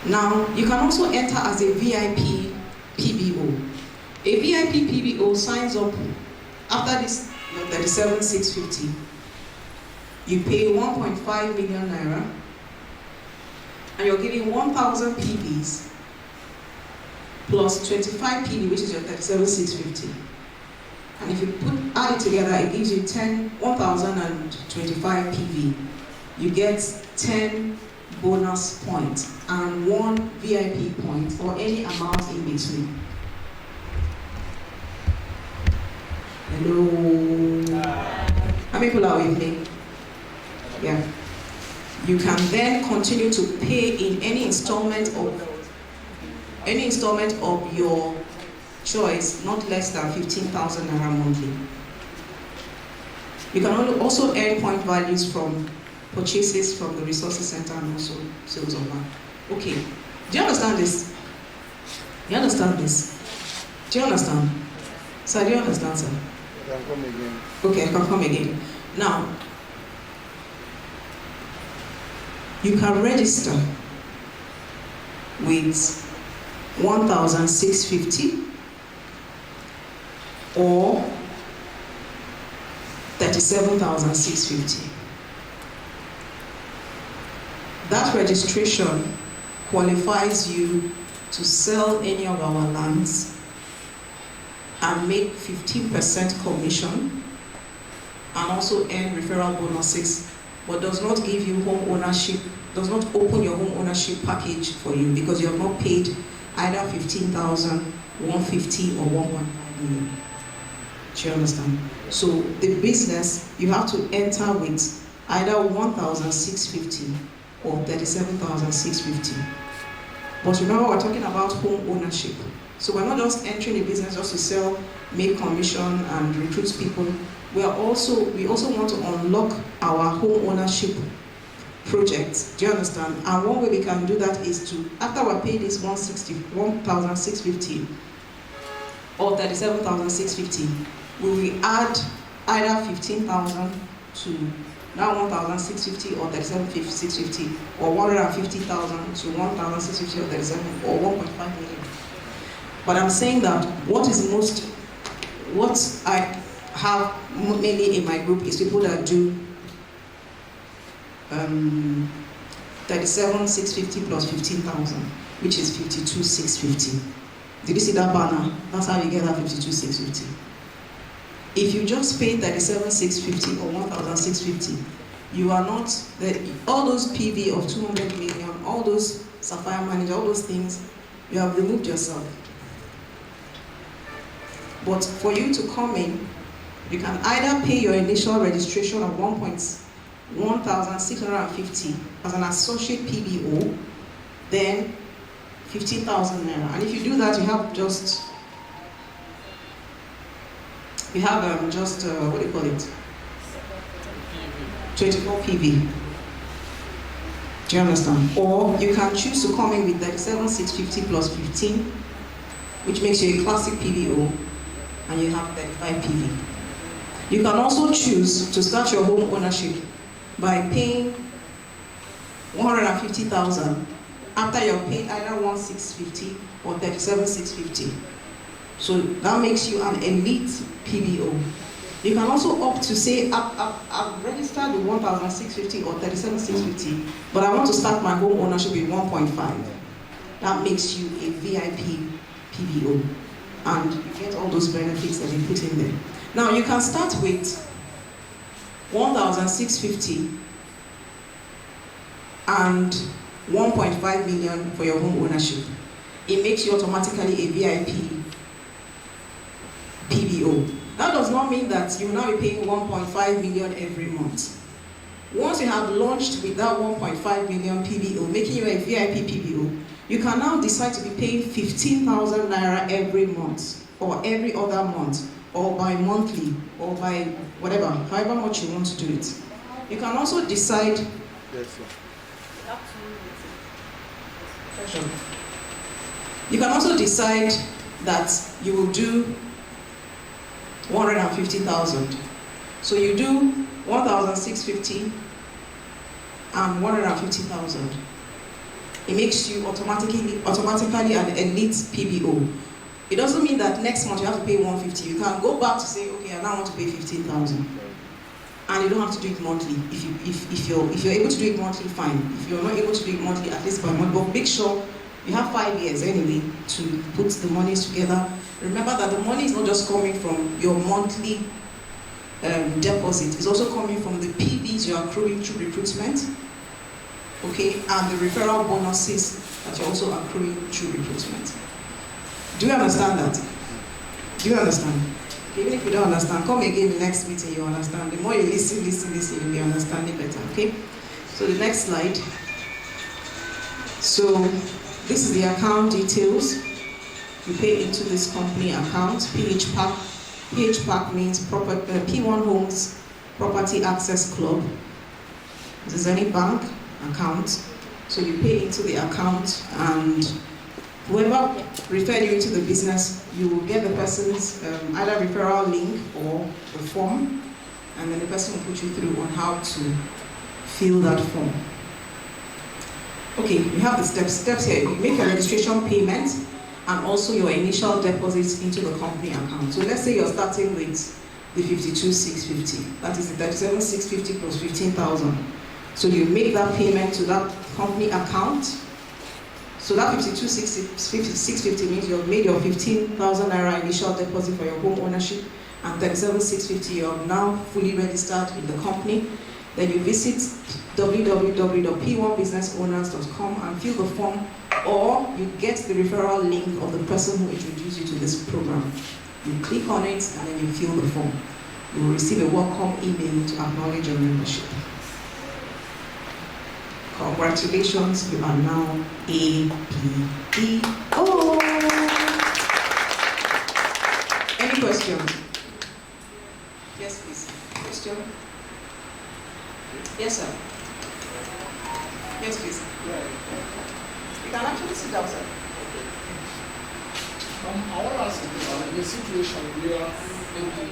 Now, you can also enter as a VIP PBO. A VIP PBO signs up after this 37,650. You pay 1.5 million naira, and you're giving 1,000 PVs plus 25 PV, which is your 37,650. And if you add it together, it gives you 1,025 PV. You get 10 bonus points and 1 VIP point or any amount in between. Hello. How many people are with me? Yeah. You can then continue to pay in any installment of your choice, not less than 15,000 naira monthly. You can also earn point values from purchases from the resources center and also sales of land. Okay, do you understand this? Do you understand this? Do you understand? Sir, do you understand, sir? I can come again. Okay, I can come again. Now, you can register with 1,650 or 37,650. That registration qualifies you to sell any of our lands and make 15% commission and also earn referral bonuses, but does not give you home ownership, does not open your home ownership package for you because you have not paid either 15,000, 150 or 1.5 million. Do you understand? So the business, you have to enter with either 1,650 or 37,650. But remember, we're talking about home ownership. So we're not just entering a business just to sell, make commission and recruit people. We also want to unlock our home ownership projects. Do you understand? And one way we can do that is to, after we pay this 1,650 or 37,650, we will add either 15,000 to now 1,650 or 37,650 or 150,000 to 1,650 or 37 or 1.5 million. But I'm saying that what I have mainly in my group is people that do 37,650 plus 15,000, which is 52,650. Did you see that banner? That's how you get that 52,650. If you just pay 37,650 or 1,650, you are not, all those PV of 200 million, all those Sapphire Manager, all those things, you have removed yourself. But for you to come in, you can either pay your initial registration of 1,650 as an associate PBO, then 15,000 naira. And if you do that, you have just, what do you call it? 24 PV. Do you understand? Or you can choose to come in with 37,650 plus 15, which makes you a classic PBO, and you have 35 PV. You can also choose to start your home ownership by paying 150,000 after you're paid either 1,650 or 37,650. So that makes you an elite PBO. You can also opt to say, I've registered with 1,650 or 37,650, but I want to start my home ownership with 1.5. That makes you a VIP PBO. And you get all those benefits that you put in there. Now you can start with 1,650 and 1.5 million for your home ownership. It makes you automatically a VIP PBO. That does not mean that you will now be paying 1.5 million every month. Once you have launched with that 1.5 million PBO, making you a VIP PBO, you can now decide to be paying 15,000 naira every month, or every other month, or bi-monthly, or by whatever, however much you want to do it. You can also decide. Yes, sir. That Question. You can also decide that you will do 150,000. So you do 1,650 and 150,000. It makes you automatically an elite PBO. It doesn't mean that next month you have to pay 150. You can go back to say, okay, I now want to pay 15,000. And you don't have to do it monthly. If you're able to do it monthly, fine. If you're not able to do it monthly, at least by month. But make sure you have 5 years anyway to put the monies together. Remember that the money is not just coming from your monthly deposit. It's also coming from the PBs you're accruing through recruitment, okay, and the referral bonuses that you're also accruing through recruitment. Do you understand that? Do you understand? Even if you don't understand, come again the next meeting, you understand. The more you listen, you'll be understanding better, okay? So the next slide. So this is the account details. You pay into this company account, PHPAC. PHPAC means P1 Homes Property Access Club. This is any bank account. So you pay into the account, and whoever referred you into the business, you will get the person's either referral link or the form, and then the person will put you through on how to fill that form. Okay, we have the steps here. You make a registration payment and also your initial deposits into the company account. So let's say you're starting with the 52,650. That is the 37,650 plus 15,000. So you make that payment to that company account. So that 52,650 means you've made your 15,000 naira initial deposit for your home ownership, and 37,650 you're now fully registered in the company. Then you visit www.p1businessowners.com and fill the form, or you get the referral link of the person who introduced you to this program. You click on it and then you fill the form. You will receive a welcome email to acknowledge your membership. Congratulations, you are now a PBO. Any question? Yes, please. Question? Yes, sir. Yes, please. You can actually sit down, sir. I want to ask you about the situation where maybe